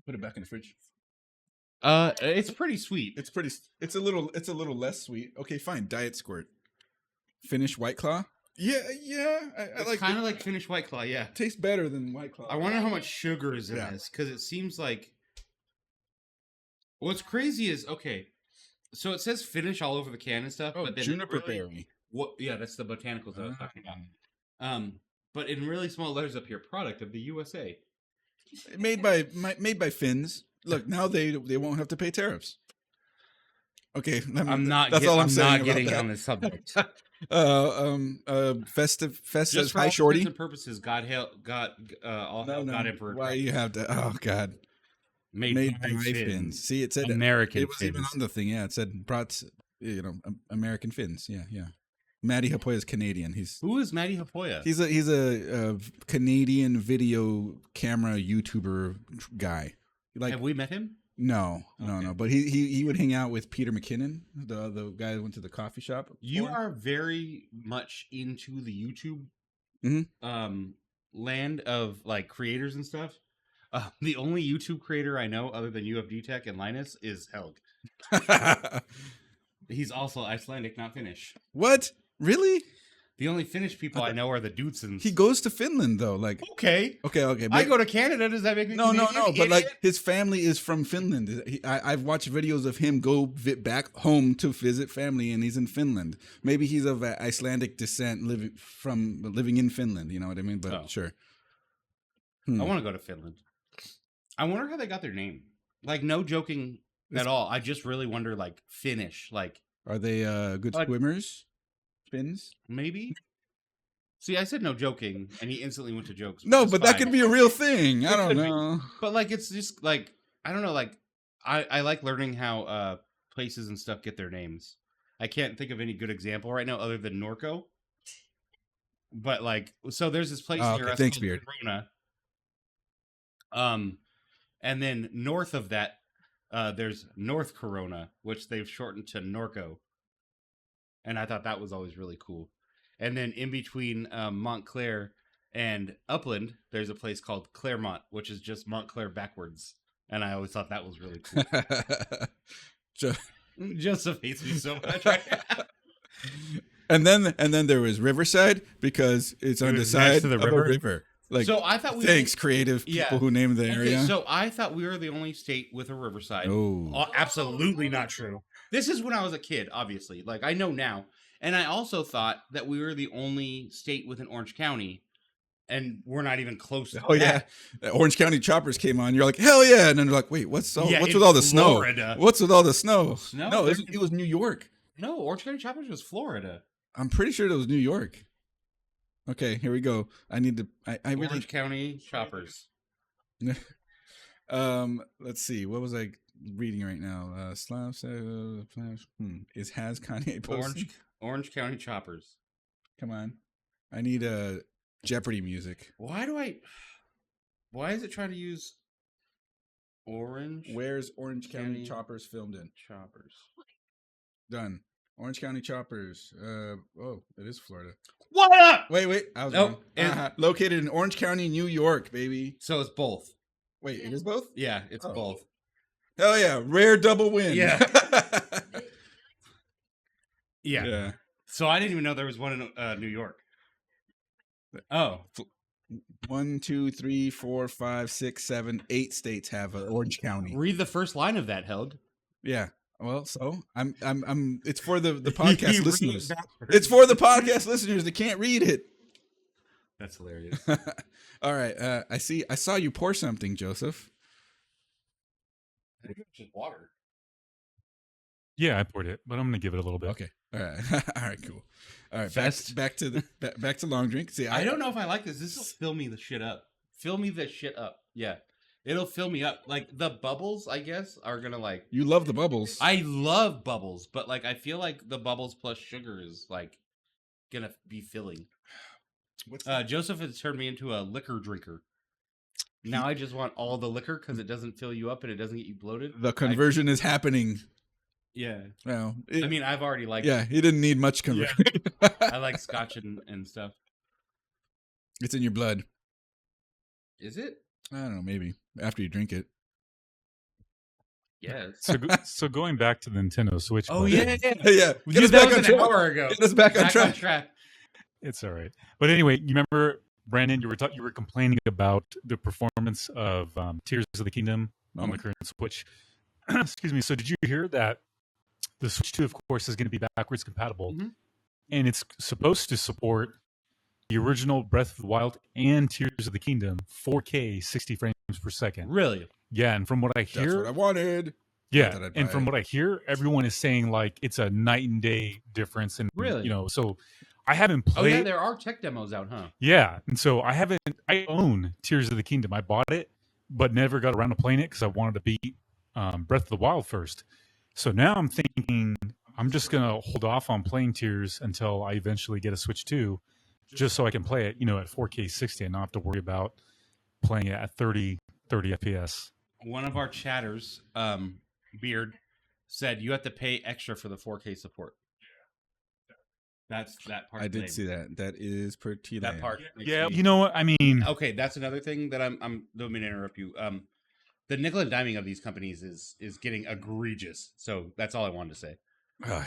Put it back in the fridge. It's pretty sweet. It's a little less sweet. Okay, fine. Diet squirt. Finnish White Claw. Yeah. I It's like kind of like Finnish White Claw, yeah. Tastes better than White Claw. I wonder how much sugar is in Yeah. this, because it seems like... What's crazy is, okay, so it says Finnish all over the can and stuff, but then juniper really, berry. Yeah, that's the botanicals I was talking about. But in really small letters up here, product of the USA. Made by Finns. Look, now they won't have to pay tariffs. Okay, I'm not getting on this subject. Fest says For hi, all shorty. intents and purposes, God Emperor. Why you have to? Oh God. Made by Finns. See, it said American It was Finns. even on the thing. Yeah, it said brought. American Finns. Yeah. Maddie Hapoya is Canadian. Who is Maddie Hapoya? He's a Canadian video camera YouTuber guy. Have we met him? No. But he would hang out with Peter McKinnon, the guy who went to the coffee shop. You are very much into the YouTube land of like creators and stuff. The only YouTube creator I know other than UFD Tech and Linus is Helg. He's also Icelandic, not Finnish. What? Really? The only Finnish people I know are the Dudesons. He goes to Finland though. Like okay. But I go to Canada. Does that make me no? Canadian? But like his family is from Finland. I've watched videos of him go back home to visit family, and he's in Finland. Maybe he's of Icelandic descent, living in Finland. You know what I mean? But sure. I want to go to Finland. I wonder how they got their name. Like, no joking at all. I just really wonder, like, Finnish. Like, are they good swimmers? Finns? Maybe. See, I said no joking, and he instantly went to jokes. No, but that could be a real thing. I don't know. But like, it's just like, I don't know. Like, I like learning how places and stuff get their names. I can't think of any good example right now other than Norco. But like, so there's this place near us called Corona. And then north of that, there's North Corona, which they've shortened to Norco. And I thought that was always really cool. And then in between Montclair and Upland, there's a place called Claremont, which is just Montclair backwards. And I always thought that was really cool. Joseph hates me so much right now. And then there was Riverside because it's on the side of a river. Like, so I thought creative people who named the area. So I thought we were the only state with a riverside. Oh, absolutely not true. This is when I was a kid, obviously. Like, I know now. And I also thought that we were the only state with an Orange County, and we're not even close to that. Yeah. Orange County choppers came on. You're like, hell yeah. And then they're like, wait, what's with all the Florida. Snow? What's with all the snow? No, it was New York. No, Orange County choppers was Florida. I'm pretty sure it was New York. Okay, here we go. I need to. Orange County choppers. Let's see. What was I reading right now? Is has Kanye posted? Orange County choppers. Come on, I need a Jeopardy music. Why is it trying to use Orange? Where's Orange County choppers filmed in? Choppers. Done. Orange County Choppers. Oh, it is Florida. What up? Wait. I was Nope. wrong. Located in Orange County, New York, baby. So it's both. Wait, it is both? Yeah, it's both. Hell yeah. Rare double win. Yeah. Yeah. Yeah. So I didn't even know there was one in New York. Oh. 1, 2, 3, 4, 5, 6, 7, 8 states have Orange County. Read the first line of that, Held. Yeah. Well, so I'm it's for the podcast Read listeners. backwards. It's for the podcast listeners that can't read it. That's hilarious. All right. I saw you pour something, Joseph. I think it's just water. Yeah, I poured it, but I'm gonna give it a little bit. Okay. All right. All right. Cool. All right. Fest. Back to long drink. See, I don't know if I like this. This will fill me the shit up. Fill me the shit up. Yeah. It'll fill me up. Like the bubbles, I guess, are gonna like. You love the bubbles. I love bubbles, but like I feel like the bubbles plus sugar is like gonna be filling. Joseph has turned me into a liquor drinker. Now I just want all the liquor because it doesn't fill you up and it doesn't get you bloated. The conversion is happening. Yeah. Well, I mean, I've already liked. Yeah, he didn't need much conversion. I like scotch and stuff. It's in your blood. Is it? I don't know. Maybe after you drink it. Yes. So going back to the Nintendo Switch. Oh button, yeah. Yeah. Get us back on track. An hour ago. Get us back on track. It's all right. But anyway, you remember, Brandon, you were complaining about the performance of Tears of the Kingdom on the current Switch. Excuse me. So did you hear that the Switch 2, of course, is going to be backwards compatible, and it's supposed to support the original Breath of the Wild and Tears of the Kingdom 4K 60 frames per second. Really? Yeah, and from what I hear, that's what I wanted. Yeah, and from what I hear, everyone is saying like it's a night and day difference, and really, so I haven't played. Oh yeah, there are tech demos out, huh? Yeah, and so I own Tears of the Kingdom. I bought it, but never got around to playing it because I wanted to beat Breath of the Wild first. So now I'm thinking I'm just gonna hold off on playing Tears until I eventually get a Switch 2, just so I can play it, at 4K 60 and not have to worry about playing it at 30 FPS. One of our chatters, Beard, said you have to pay extra for the 4K support. That's that part. I did see that. That is pretty. That part. Yeah, you know what I mean. Okay, that's another thing that I'm. Don't mean to interrupt you. The nickel and diming of these companies is getting egregious. So that's all I wanted to say.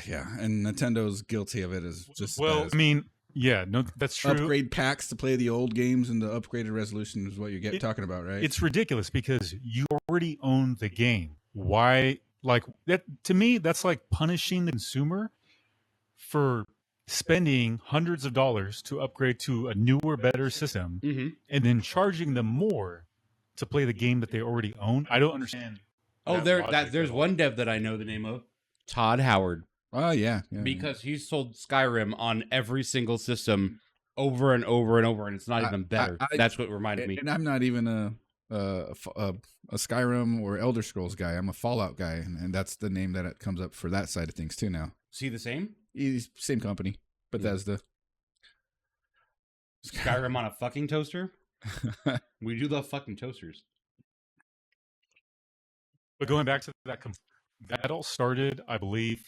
Yeah, and Nintendo's guilty of it as just. Well, I mean, yeah, no, that's true. Upgrade packs to play the old games and the upgraded resolution is what you're talking about, right? It's ridiculous because you already own the game. Why, like that? To me, that's like punishing the consumer for spending hundreds of dollars to upgrade to a newer, better system, and then charging them more to play the game that they already own. I don't understand. Oh, there's one dev that I know the name of, Todd Howard. Oh yeah, because he's sold Skyrim on every single system over and over and over, and it's not even better. That's what reminded me. And I'm not even a Skyrim or Elder Scrolls guy. I'm a Fallout guy, and that's the name that it comes up for that side of things too now. Is he the same? He's same company, but that's the Skyrim on a fucking toaster. We do love fucking toasters. But going back to that all started, I believe,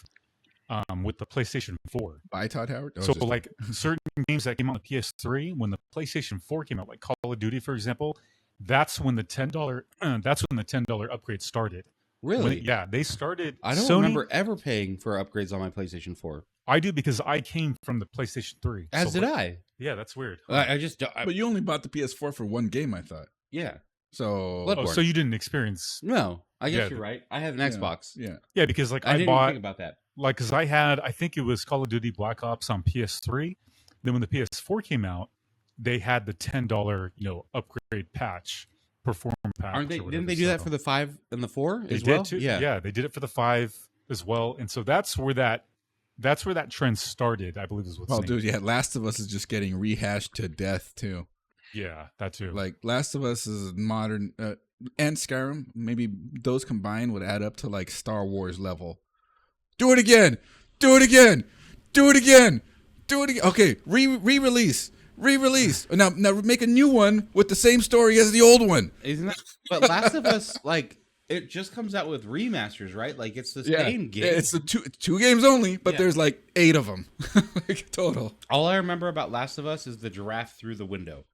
with the PlayStation 4. By Todd Howard? So like certain games that came out on the PS3, when the PlayStation 4 came out, like Call of Duty, for example, that's when the $10 upgrade started. Really? Yeah, they started. I don't remember ever paying for upgrades on my PlayStation 4. I do because I came from the PlayStation 3. As did I. Yeah, that's weird. But you only bought the PS4 for one game, I thought. Yeah. So so you didn't experience? No, I guess you're right. I have an Xbox. Yeah, because like I didn't bought, think about that. Like, because I think it was Call of Duty Black Ops on PS3. Then when the PS4 came out, they had the $10 upgrade patch, perform patch. Didn't they do that for the 5 and the 4 as well? Did too. Yeah, they did it for the 5 as well. And so that's where that trend started, I believe is what's saying. Dude, yeah, Last of Us is just getting rehashed to death too. Yeah, that too. Like Last of Us is modern and Skyrim, maybe those combined would add up to like Star Wars level. Do it again. Do it again. Do it again. Do it again. Okay, re-release. Now make a new one with the same story as the old one. Isn't that? But Last of Us, like, it just comes out with remasters, right? Like it's the Yeah, same game. it's the two games only, but Yeah. there's like 8 of them like, total. All I remember about Last of Us is the giraffe through the window.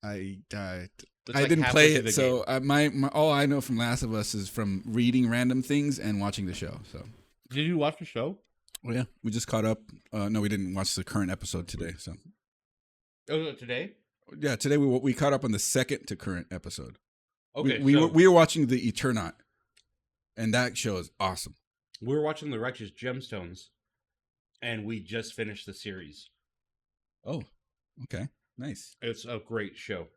I It's like didn't halfway play through it, the so my all I know from Last of Us is from reading random things and watching the show. So, Did you watch the show? well, yeah, we just caught up. No, we didn't watch the current episode today. So, Oh, today? yeah, today we caught up on the second to current episode. Okay, we so were watching the Eternaut, and that show is awesome. we were watching The Righteous Gemstones, and we just finished the series. Oh, okay, nice. It's a great show.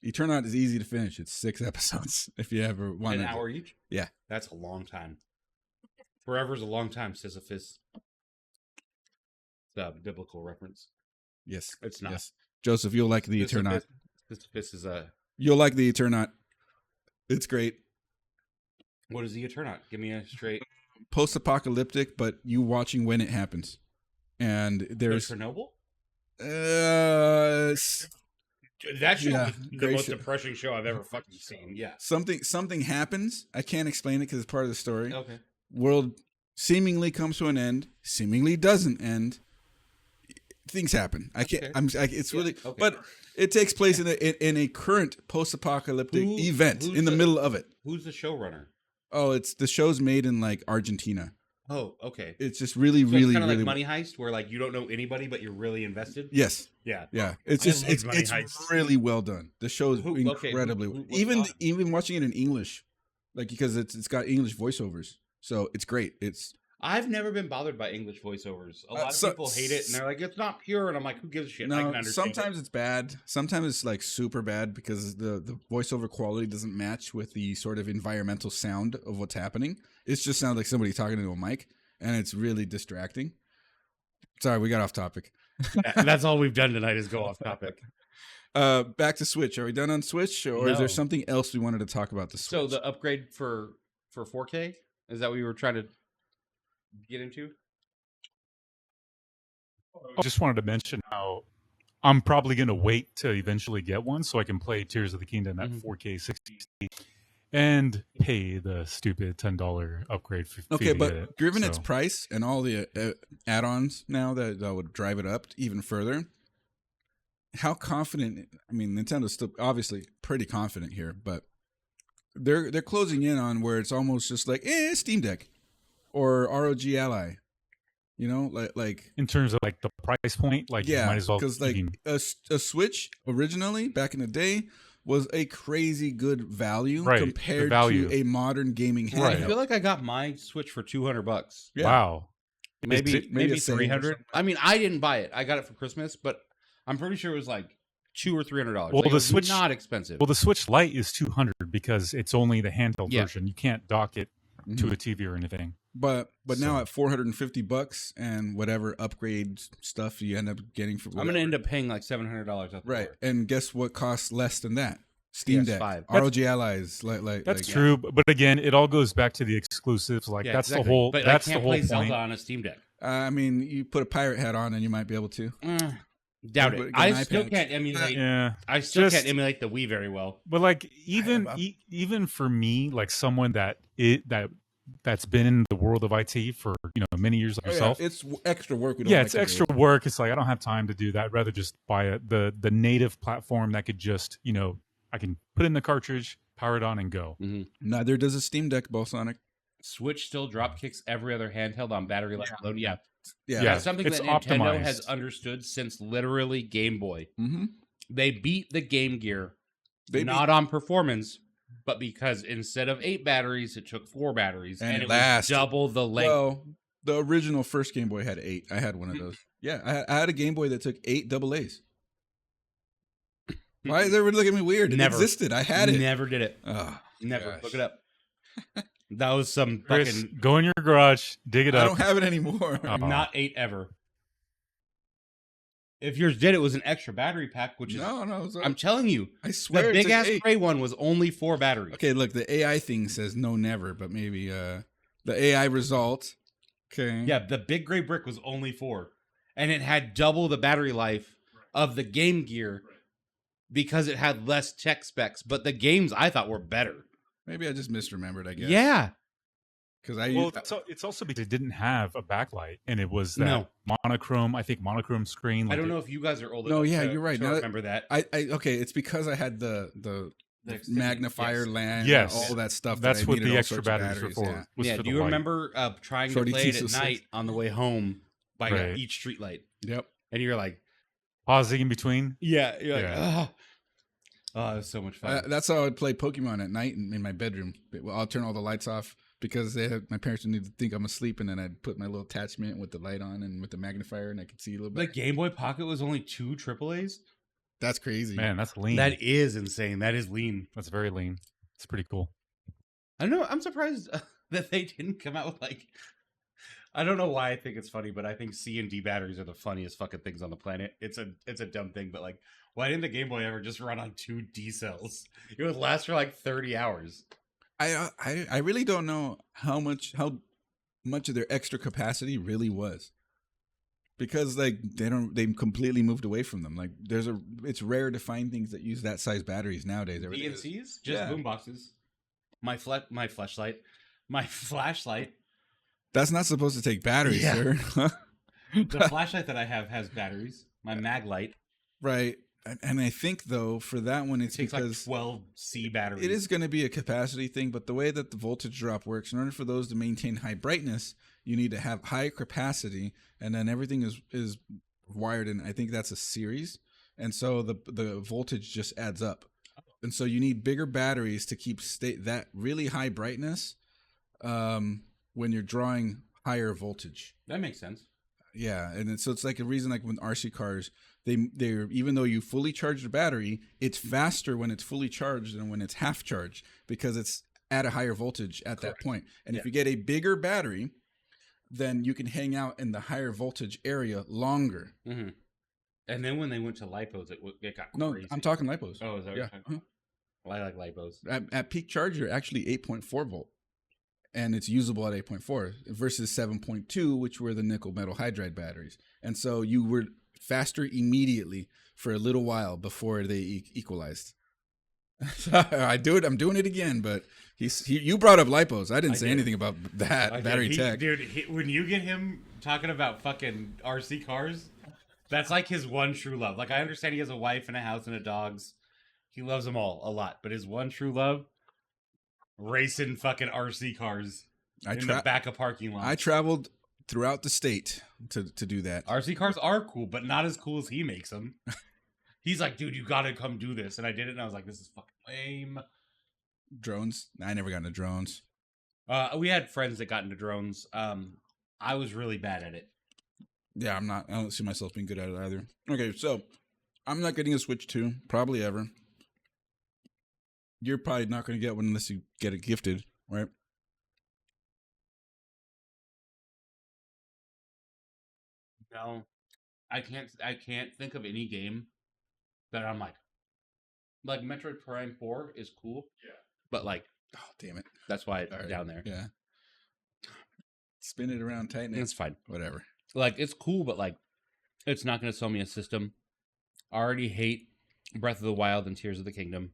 Eternaut is easy to finish. It's 6 episodes if you ever want An hour each? Yeah. That's a long time. Forever's a long time, Sisyphus. It's a biblical reference. Yes, It's not. Yes, Joseph, you'll like the Eternaut. Sisyphus is a... You'll like the Eternaut. It's great. What is the Eternaut? Give me a straight... Post-apocalyptic, but you watching when it happens, and there's Chernobyl? That show Yeah, was the great most show. depressing show I've ever fucking seen. Yeah. something happens. I can't explain it because it's part of the story. Okay. World seemingly comes to an end, seemingly doesn't end. Things happen. I can't. Okay. It's really, okay. but it takes place in a current post-apocalyptic event who's in the middle of it. Who's the showrunner? Oh, it's the show's made in like Argentina. Oh, okay. It's just really, So really, it's kind of really. like Money Heist, where like you don't know anybody, but you're really invested. Yes. Yeah. Yeah. It's I just love Money it's Heist. really well done. The show is Who- okay, incredibly who- what's even on? even watching it in English, like because it's got English voiceovers, so it's great. It's I've never been bothered by English voiceovers. A lot of so- people hate it, and they're like, "It's not pure," and I'm like, "Who gives a shit?" I no. can understand. Sometimes it's bad. Sometimes it's like super bad because the voiceover quality doesn't match with the sort of environmental sound of what's happening. It just sounds like somebody talking into a mic, and it's really distracting. Sorry, we got off topic. That's all we've done tonight is go off topic. Back to Switch. Are we done on Switch, or is No. there something else we wanted to talk about the Switch? So the upgrade for 4K, is that what you were trying to get into? I just wanted to mention how I'm probably going to wait to eventually get one so I can play Tears of the Kingdom at Mhm. 4K 60 and pay the stupid $10 upgrade fee. Okay, to get but it. given its So, price and all the add-ons now that would drive it up even further, how confident? I mean, Nintendo's still obviously pretty confident here, but they're closing in on where it's almost just like Steam Deck or ROG Ally, you know, like in terms of like the price point, like you yeah, might as well because like even- a Switch originally back in the day was a crazy good value Right, the compared value. to a modern gaming handheld. Right. I feel like I got my Switch for $200. Yeah. wow. Maybe Is it- maybe a sale or 300. I mean, I didn't buy it. I got it for Christmas, but I'm pretty sure it was like $200 or $300. Well, Like, it the was Switch- not expensive. Well, the Switch Lite is 200 because it's only the handheld Yeah. version. You can't dock it to Mhm. a TV or anything. But now So- at $450 and whatever upgrade stuff you end up getting for I'm going to end up paying like $700 out the right. door. And guess what costs less than that? Steam Deck, PS5. ROG Allies, like That's like, true, but again, it all goes back to the exclusives. Like Yeah, that's exactly. the whole. But That's I the can't whole play point. Zelda on a Steam Deck. I mean, you put a pirate hat on and you might be able to. Doubt But it. get I an still iPad. can't emulate. Yeah, I still Just- can't emulate the Wii very well. but like even I'm- even for me, like someone that's been in the world of IT for many years like Oh, yeah, yourself. it's extra work. We don't Yeah, like it's to do. extra work. It's like I don't have time to do that. I'd rather just buy the native platform that could just I can put in the cartridge, power it on, and go. Neither does a Steam Deck, Bosonic. Switch still drop kicks every other handheld on battery life alone. Yeah. Yeah. Yeah. That's something it's that Nintendo optimized. has understood since literally Game Boy. Mm-hmm. They beat the Game Gear, They not on performance, but because instead of 8 batteries, it took 4 batteries, And and it it lasted. was double the length. Well, the original first Game Boy had 8. I had one of those. Yeah, I had a Game Boy that took 8 AA's. Why is everybody looking at me weird? It Never. existed. I had it. Never did it. Oh, Never. gosh. Look it up. That was some Chris, fucking go in your garage, dig it I up. don't have it anymore. Oh. not 8 ever. If yours did, it was an extra battery pack, which is No, I'm telling you, I swear the it big took ass 8. gray one was only 4 batteries. Okay, look, the AI thing says no, never, but maybe the AI result. Okay. Yeah, the big gray brick was only 4, and it had double the battery life of the Game Gear because it had less tech specs. But the games I thought were better. Maybe I just misremembered, I guess. Yeah. Because it's also because it didn't have a backlight, and it was that No. monochrome screen. I don't know if you guys are old No, enough yeah, to, you're right. to Now that- remember that. okay, it's because I had the extended- magnifier yes. land, Yes. all that stuff. That's that I what needed the all extra sorts of batteries were for. Yeah. Was Yeah, for do the you light. remember trying Shorty to play it T at so night on the way home by Right. each street light? Yep. And you're like, pausing in between? yeah, you're like, Yeah. oh, it was so much fun. That's how I'd play Pokemon at night in my bedroom. I'll turn all the lights off because my parents didn't need to think I'm asleep, and then I'd put my little attachment with the light on and with the magnifier, and I could see a little The bit. Game Boy Pocket was only 2 AAAs? That's crazy. Man, that's lean. That is insane. That is lean. That's very lean. It's pretty cool. I don't know. I'm surprised that they didn't come out with like. I don't know why I think it's funny, but I think C and D batteries are the funniest fucking things on the planet. It's a dumb thing, but like, why didn't the Game Boy ever just run on 2 D cells? It would last for like 30 hours. I really don't know how much of their extra capacity really was, because like they completely moved away from them. Like it's rare to find things that use that size batteries nowadays. Everything is- DNCs, just Yeah. boom boxes. My flashlight. That's not supposed to take batteries, Yeah. sir. The flashlight that I have has batteries. My mag light Right. And I think though for that one it's takes because like 12 C batteries. it is going to be a capacity thing, but the way that the voltage drop works, in order for those to maintain high brightness, you need to have high capacity, and then everything is wired in. I think that's a series, and so the voltage just adds up, and so you need bigger batteries to keep that really high brightness when you're drawing higher voltage. That makes sense. Yeah, and so it's like a reason, like when RC cars, they're even though you fully charge the battery, it's faster when it's fully charged than when it's half charged, because it's at a higher voltage at that point. And if you get a bigger battery, then you can hang out in the higher voltage area longer. Mm-hmm. And then when they went to lipos, it got No, crazy. I'm talking lipos. Oh, is that what Yeah. you're talking about? I like lipos. At peak charge, you're actually 8.4 volt, and it's usable at 8.4 versus 7.2, which were the nickel metal hydride batteries. And so you were faster immediately for a little while before they equalized. I'm doing it again, but you brought up lipos. I didn't say anything about that battery tech. Dude, when you get him talking about fucking RC cars, that's like his one true love. Like, I understand he has a wife and a house and a dogs. He loves them all a lot, but his one true love, racing fucking RC cars in the back of parking lots. I traveled throughout the state to do that. RC cars are cool, but not as cool as he makes them. He's like, dude, you gotta come do this. And I did it, and I was like, this is fucking lame. Drones? I never got into drones. We had friends that got into drones. I was really bad at it. Yeah, I don't see myself being good at it either. Okay, so I'm not getting a Switch 2, probably ever. You're probably not going to get one unless you get it gifted, right? No, I can't think of any game that I'm like Metroid Prime 4 is cool. Yeah. But like, Oh, damn it. that's why it's Sorry. down there. Yeah. Spin it around, tighten it. It's fine. Whatever. Like, it's cool, but like, it's not going to sell me a system. I already hate Breath of the Wild and Tears of the Kingdom.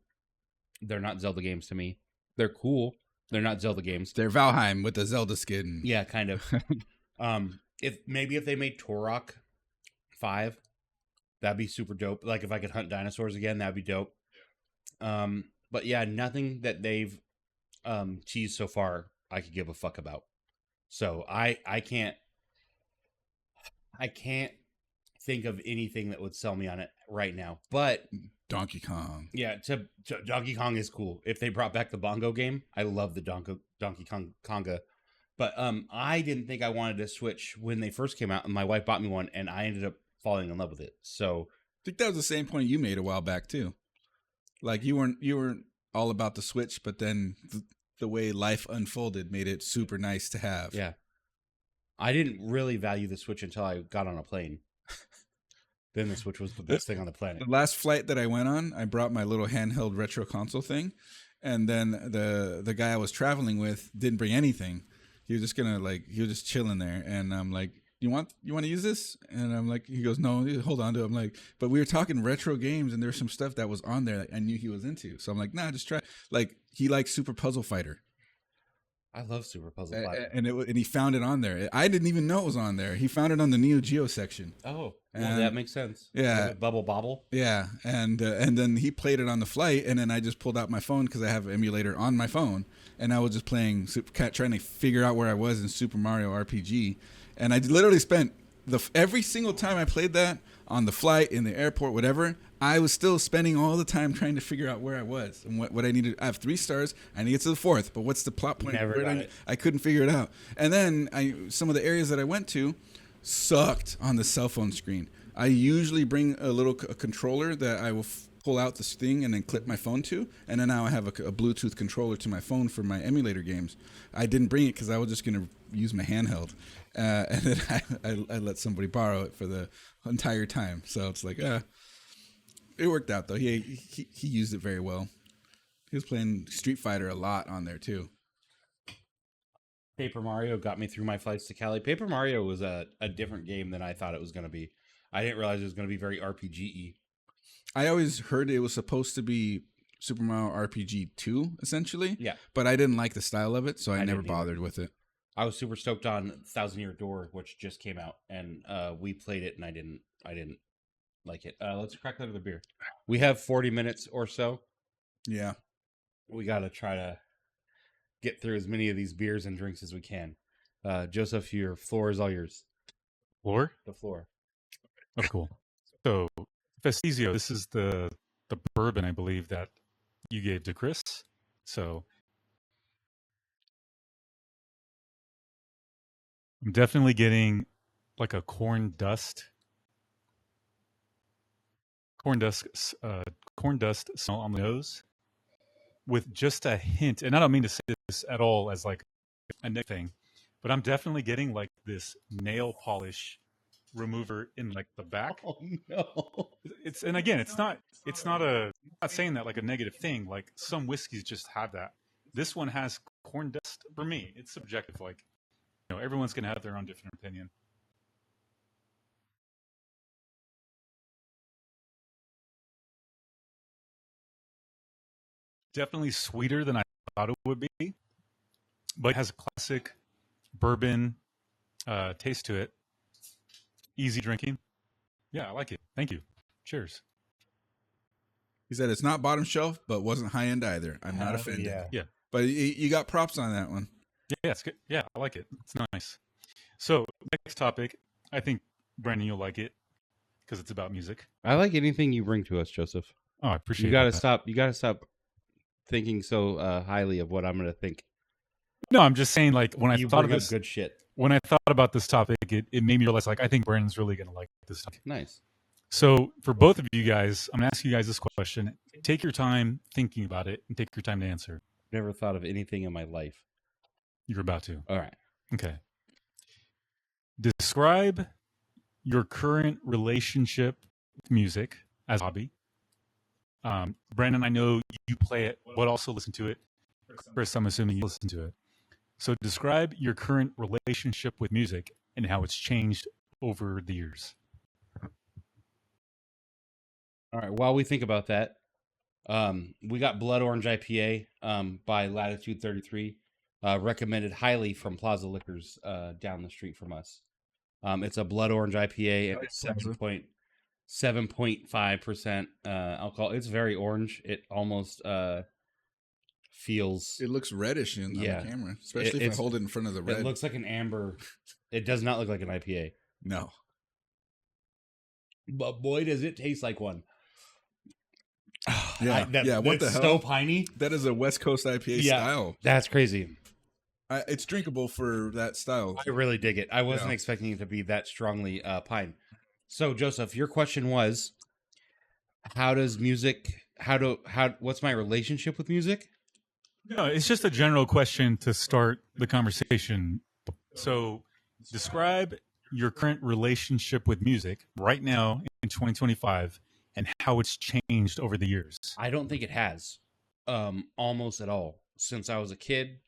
They're not Zelda games to me. They're cool. They're not Zelda games. They're Valheim with the Zelda skin. Yeah, kind of. If they made Turok 5, that'd be super dope. Like, if I could hunt dinosaurs again, that'd be dope. But yeah, nothing that they've teased so far I could give a fuck about. So I can't think of anything that would sell me on it right now. But Donkey Kong. yeah, Donkey Kong is cool. If they brought back the bongo game, I love the Donkey Kong Konga. But I didn't think I wanted a Switch when they first came out, and my wife bought me one, and I ended up falling in love with it. So I think that was the same point you made a while back too. Like you weren't all about the Switch, but then the way life unfolded made it super nice to have. yeah, I didn't really value the Switch until I got on a plane. Then the Switch was the best thing on the planet. The last flight that I went on, I brought my little handheld retro console thing, and then the guy I was traveling with didn't bring anything. He was just chilling there, and I'm like, you want to use this? And I'm like, he goes, no, hold on to it. I'm like, but we were talking retro games, and there's some stuff that was on there that I knew he was into. So I'm like, nah, just try. Like, he likes Super Puzzle Fighter. I love Super Puzzle Fighter. And he found it on there. I didn't even know it was on there. He found it on the Neo Geo section. Oh, And- that makes sense. Yeah. Bubble Bobble. Yeah, and then he played it on the flight, and then I just pulled out my phone because I have an emulator on my phone, and I was just playing, trying to figure out where I was in Super Mario RPG, and I literally spent every single time I played that on the flight, in the airport, whatever, I was still spending all the time trying to figure out where I was and what I needed. I have 3 stars. I need to get to the 4th, but what's the plot point? Never got it. I couldn't figure it out. And then some of the areas that I went to sucked on the cell phone screen. I usually bring a controller that I will pull out this thing and then clip my phone to, and then now I have a Bluetooth controller to my phone for my emulator games. I didn't bring it because I was just going to use my handheld, and then I let somebody borrow it for the entire time. So it's like, it worked out though. He used it very well. He was playing Street Fighter a lot on there too. Paper Mario got me through my flights to Cali. Paper Mario was a different game than I thought it was going to be. I didn't realize it was going to be very RPG-y. I always heard it was supposed to be Super Mario RPG 2, essentially. Yeah. But I didn't like the style of it, so I never didn't either. bothered with it. I was super stoked on Thousand Year Door, which just came out, and we played it, and I didn't like it. Let's crack another beer. We have 40 minutes or so. Yeah. We got to try to get through as many of these beers and drinks as we can. Joseph, your floor is all yours. Floor? The floor. Oh, cool. So, Festizio, this is the bourbon, I believe, that you gave to Chris. So, I'm definitely getting like a corn dust smell on the nose, with just a hint. And I don't mean to say this at all as like a negative thing, but I'm definitely getting like this nail polish remover in like the back. Oh no! And again, it's not I'm not saying that like a negative thing. Like some whiskeys just have that. This one has corn dust. For me, it's subjective. Like, everyone's gonna have their own different opinion. Definitely sweeter than I thought it would be, but it has a classic bourbon taste to it. Easy drinking. Yeah, I like it. Thank you. Cheers. He said it's not bottom shelf, but wasn't high end either. I'm not offended. Yeah. But you got props on that one. Yeah, it's good. Yeah, I like it. It's nice. So, next topic. I think, Brandon, you'll like it because it's about music. I like anything you bring to us, Joseph. Oh, I appreciate it. You gotta stop. You gotta stop thinking so highly of what I'm gonna think. No, I'm just saying, like, when I thought of bring up this, good shit. when I thought about this topic, it made me realize, like, I think Brandon's really going to like this topic. Nice. So, for both of you guys, I'm going to ask you guys this question. Take your time thinking about it and take your time to answer. Never thought of anything in my life. You're about to. All right. Okay. Describe your current relationship with music as a hobby. Brandon, I know you play it, but also listen to it. Chris, I'm assuming you listen to it. So describe your current relationship with music and how it's changed over the years. All right. While we think about that, we got Blood Orange IPA by Latitude 33, recommended highly from Plaza Liquors down the street from us. It's a Blood Orange IPA and it's 7.5% alcohol. It's very orange. It almost feels. It looks reddish on the camera, especially if I hold it in front of the red. It looks like an amber. It does not look like an IPA. No. But boy, does it taste like one. Yeah, what the hell? So piney. That is a West Coast IPA style. That's crazy. It's drinkable for that style. I really dig it. I wasn't expecting it to be that strongly pine. So, Joseph, your question was, what's my relationship with music? No, it's just a general question to start the conversation. So, describe your current relationship with music right now in 2025 and how it's changed over the years. I don't think it has almost at all. Since I was a kid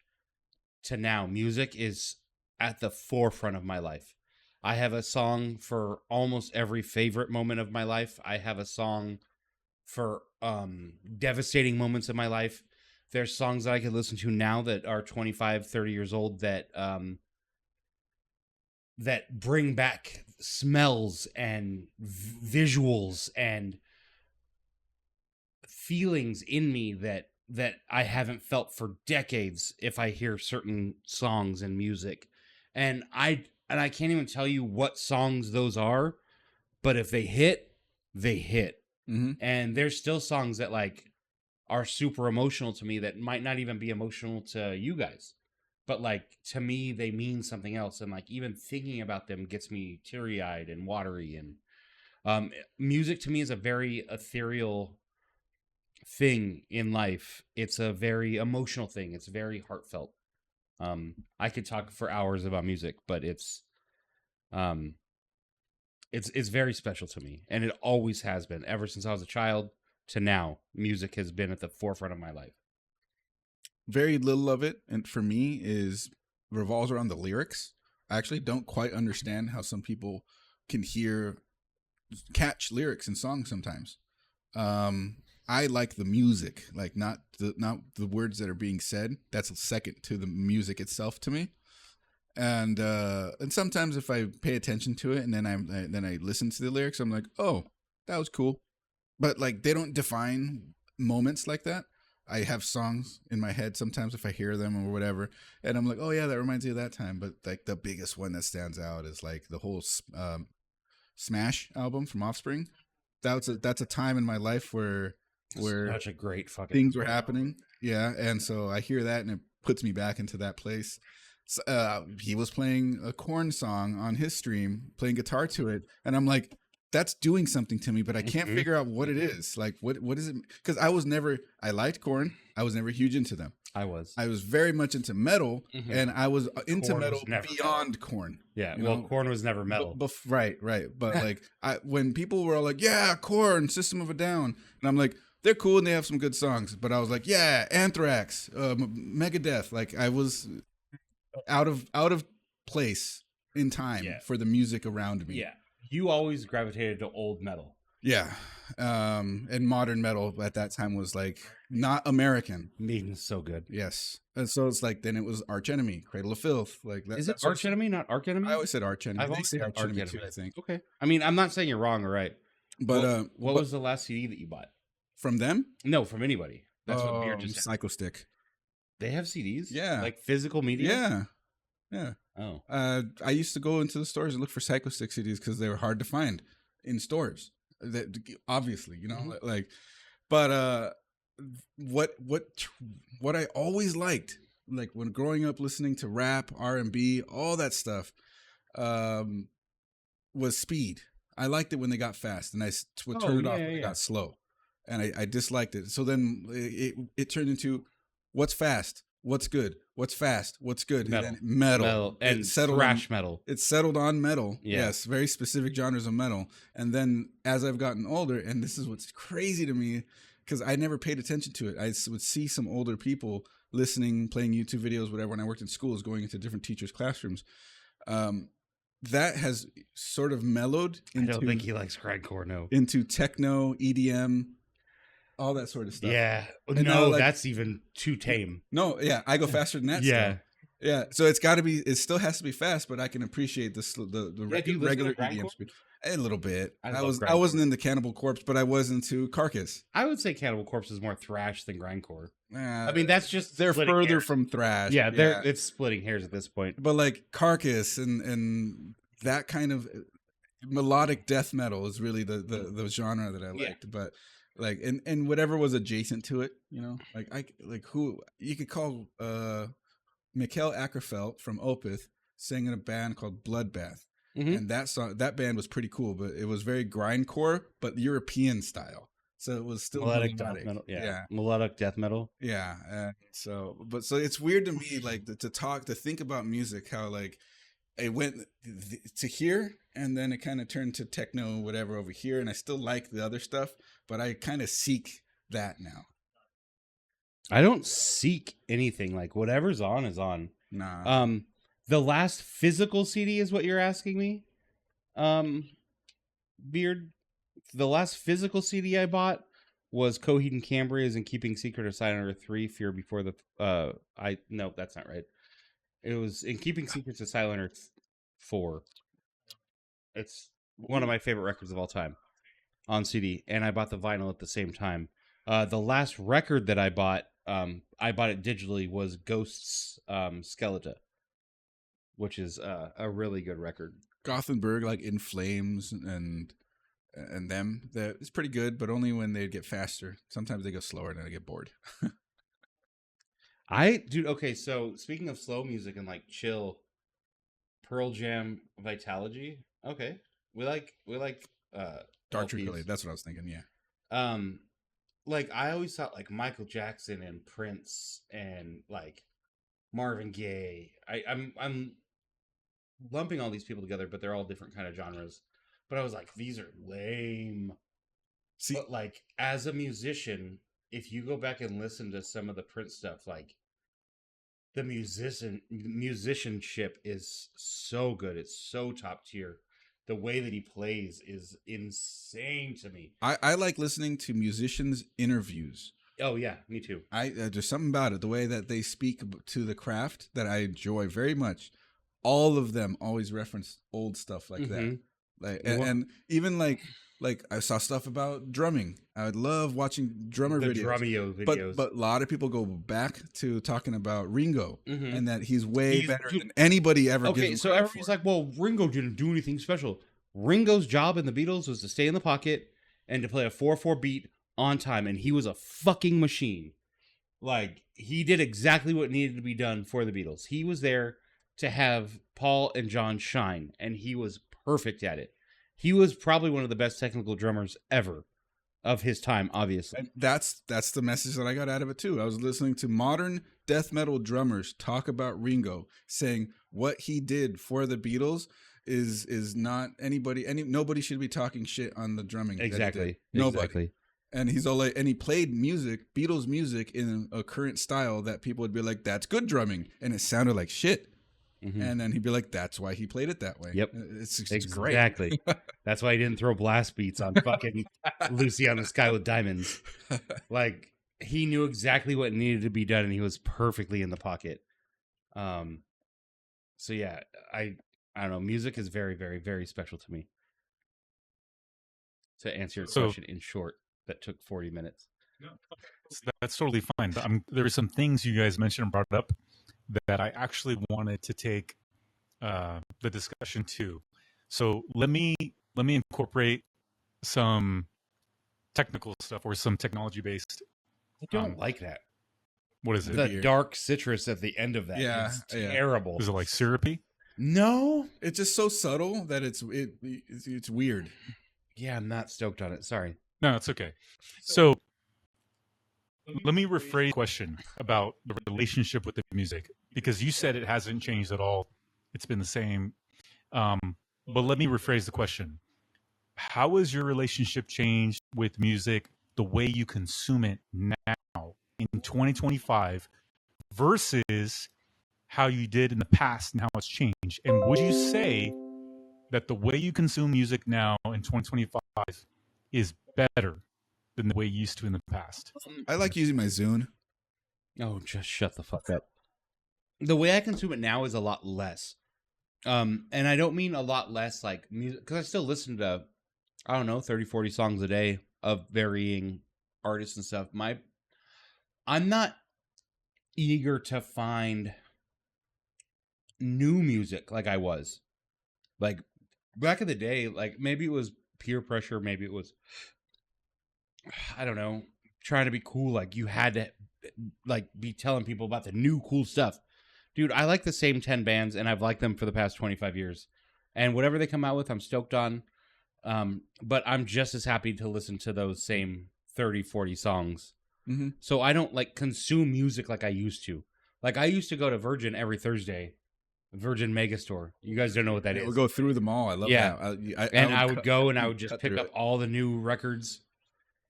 to now, music is at the forefront of my life. I have a song for almost every favorite moment of my life. I have a song for devastating moments in my life. There's songs that I could listen to now that are 25, 30 years old that that bring back smells and visuals and feelings in me that I haven't felt for decades if I hear certain songs and music. And I can't even tell you what songs those are, but if they hit, they hit. Mm-hmm. And there's still songs that like are super emotional to me that might not even be emotional to you guys. But like to me they mean something else, and like even thinking about them gets me teary-eyed and watery. And music to me is a very ethereal thing in life. It's a very emotional thing. It's very heartfelt. I could talk for hours about music, but it's very special to me, and it always has been ever since I was a child to now. Music has been at the forefront of my life. Very little of it, and for me, is revolves around the lyrics. I actually don't quite understand how some people can catch lyrics in songs sometimes. I like the music, like not the words that are being said. That's second to the music itself to me. And sometimes if I pay attention to it and then I listen to the lyrics, I'm like, oh, that was cool. But like they don't define moments like that. I have songs in my head sometimes if I hear them or whatever, and I'm like, oh yeah, that reminds me of that time. But like the biggest one that stands out is like the whole Smash album from Offspring. That's a time in my life where Such a great fucking things were happening. Yeah, and so I hear that and it puts me back into that place. So, he was playing a Korn song on his stream, playing guitar to it, and I'm like, that's doing something to me, but I can't figure out what it is. Like, what is it? Because I liked Korn. I was never huge into them. I was very much into metal, and I was into Korn metal was never beyond Korn. Yeah, you well, know? Korn was never metal. Right. But like, when people were all like, "Yeah, Korn, System of a Down," and I'm like, they're cool and they have some good songs, but I was like, "Yeah, Anthrax, Megadeth." Like, I was out of place in time for the music around me. Yeah, you always gravitated to old metal. Yeah. And modern metal at that time was like not American. Maiden's so good. Yes. And so it's like, then it was Arch Enemy, Cradle of Filth. Like that. Is it Arch Enemy, not Arch Enemy? I always said Arch Enemy. I've always said said Arch Enemy too, I think. Okay. I mean, I'm not saying you're wrong or right. But what was the last CD that you bought? From them? No, from anybody. That's what Beer just said. Psycho Stick. They have CDs? Yeah. Like physical media? Yeah. Oh. I used to go into the stores and look for Psycho Stick CDs because they were hard to find in stores. That obviously, you know, like, but what I always liked, like when growing up listening to rap, R&B, all that stuff, was speed. I liked it when they got fast, and I would turn it off when they got slow, and I disliked it. So then it turned into what's fast, what's good, what's fast, what's good, metal. And thrash metal. It settled on metal. Yeah. Yes, very specific genres of metal. And then as I've gotten older, and this is what's crazy to me, because I never paid attention to it. I would see some older people listening, playing YouTube videos, whatever, when I worked in schools, going into different teachers' classrooms. That has sort of mellowed into, I don't think he likes grindcore, no. Into techno, EDM, all that sort of stuff. Yeah. And no, now, like, that's even too tame. No, yeah, I go faster than that. Yeah. Still. Yeah, so it still has to be fast, but I can appreciate the regular EDM speed. A little bit. I wasn't into Cannibal Corpse, but I was into Carcass. I would say Cannibal Corpse is more thrash than grindcore. I mean, that's just they're further from thrash. Yeah, it's splitting hairs at this point. But like Carcass and that kind of melodic death metal is really the genre that I liked. But like and whatever was adjacent to it, you know, like who you could call Mikhail Ackerfeld from Opeth sang in a band called Bloodbath. And that band was pretty cool, but it was very grindcore, but European style. So it was still melodic death metal. Yeah. Melodic death metal. Yeah. So it's weird to me, like to think about music, how like it went to here and then it kind of turned to techno, whatever over here. And I still like the other stuff, but I kind of seek that now. I don't seek anything. Like whatever's on is on. Nah. The last physical CD is what you're asking me? Beard. The last physical CD I bought was Coheed and Cambria's and Keeping Secret of Silent Earth 3, Fear Before the no, that's not right. It was in Keeping Secrets of Silent Earth 4. It's one of my favorite records of all time on CD, and I bought the vinyl at the same time. The last record that I bought it digitally, was Ghosts Skeleta, which is a really good record. Gothenburg, like In Flames and them, that it's pretty good, but only when they get faster. Sometimes they go slower and I get bored. Okay, so speaking of slow music and like chill, Pearl Jam Vitalogy. Okay. We like Dark LPs. Tranquility, that's what I was thinking, yeah. Like I always thought like Michael Jackson and Prince and like Marvin Gaye. I'm lumping all these people together, but they're all different kind of genres. But I was like, these are lame. See, but like as a musician, if you go back and listen to some of the Prince stuff, like the musicianship is so good. It's so top tier. The way that he plays is insane to me. I like listening to musicians' interviews. Oh yeah, me too. There's something about it, the way that they speak to the craft, that I enjoy very much. All of them always reference old stuff like that. Like and even like I saw stuff about drumming. I would love watching drummer videos. But a lot of people go back to talking about Ringo and that he's better than anybody ever. Okay, so everybody's like, well, Ringo didn't do anything special. Ringo's job in the Beatles was to stay in the pocket and to play a 4/4 beat on time, and he was a fucking machine. Like, he did exactly what needed to be done for the Beatles. He was there to have Paul and John shine, and he was perfect at it. He was probably one of the best technical drummers ever of his time, obviously. And that's the message that I got out of it too. I was listening to modern death metal drummers talk about Ringo, saying what he did for the Beatles is not nobody should be talking shit on the drumming. Exactly. Nobody. Exactly. And he's all like, and he played Beatles music in a current style that people would be like, that's good drumming, and it sounded like shit. And then he'd be like, that's why he played it that way. Yep. It's exactly. Great. That's why he didn't throw blast beats on fucking Lucy on the Sky with Diamonds. Like, he knew exactly what needed to be done, and he was perfectly in the pocket. So yeah, I don't know. Music is very, very, very special to me. To answer your question in short, that took 40 minutes. No, that's totally fine. But there were some things you guys mentioned and brought up that I actually wanted to take the discussion to. So let me incorporate some technical stuff or some technology based. I don't like that. What is it? The dark citrus at the end of that. Yeah, is terrible. Is it like syrupy? No, it's just so subtle that it's weird. Yeah, I'm not stoked on it. Sorry. No, it's okay. So let me rephrase the question about the relationship with the music, because you said it hasn't changed at all. It's been the same. But let me rephrase the question. How has your relationship changed with music, the way you consume it now in 2025 versus how you did in the past and how it's changed? And would you say that the way you consume music now in 2025 is better than the way you used to in the past? I like using my Zune. Oh, just shut the fuck up. The way I consume it now is a lot less. And I don't mean a lot less like music, because I still listen to, I don't know, 30, 40 songs a day of varying artists and stuff. I'm not eager to find new music like I was. Like, back in the day, like, maybe it was peer pressure, maybe it was, I don't know, trying to be cool. Like, you had to like be telling people about the new cool stuff. Dude, I like the same 10 bands, and I've liked them for the past 25 years. And whatever they come out with, I'm stoked on. But I'm just as happy to listen to those same 30, 40 songs. So I don't like consume music like I used to. Like, I used to go to Virgin every Thursday. Virgin Megastore. You guys don't know what that is. We'll go through them all. I love that. I would go and I would just pick up all the new records.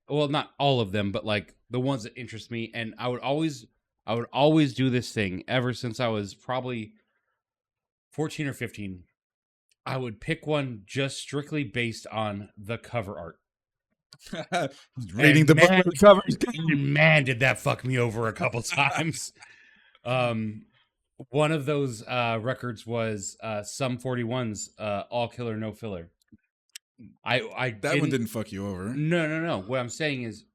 Well, not all of them, but like the ones that interest me. And I would always do this thing ever since I was probably 14 or 15. I would pick one just strictly based on the cover art. Reading And the book man, with the covers. man, did that fuck me over a couple times. One of those records was Sum 41's All Killer No Filler. That one didn't fuck you over. No. What I'm saying is,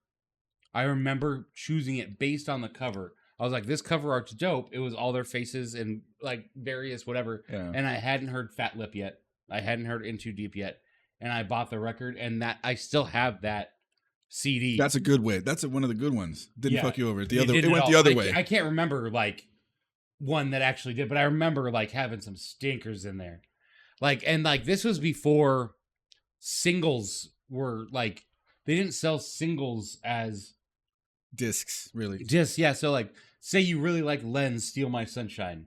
I remember choosing it based on the cover. I was like, this cover art's dope. It was all their faces and like various whatever. Yeah. And I hadn't heard Fat Lip yet. I hadn't heard In Too Deep yet. And I bought the record, and that I still have that CD. That's a good way. That's one of the good ones. Didn't fuck you over. It went all. the other way. I can't remember like one that actually did, but I remember like having some stinkers in there. Like, and like this was before singles were like, they didn't sell singles as discs, really. Just so like, say you really like Len's Steal My Sunshine.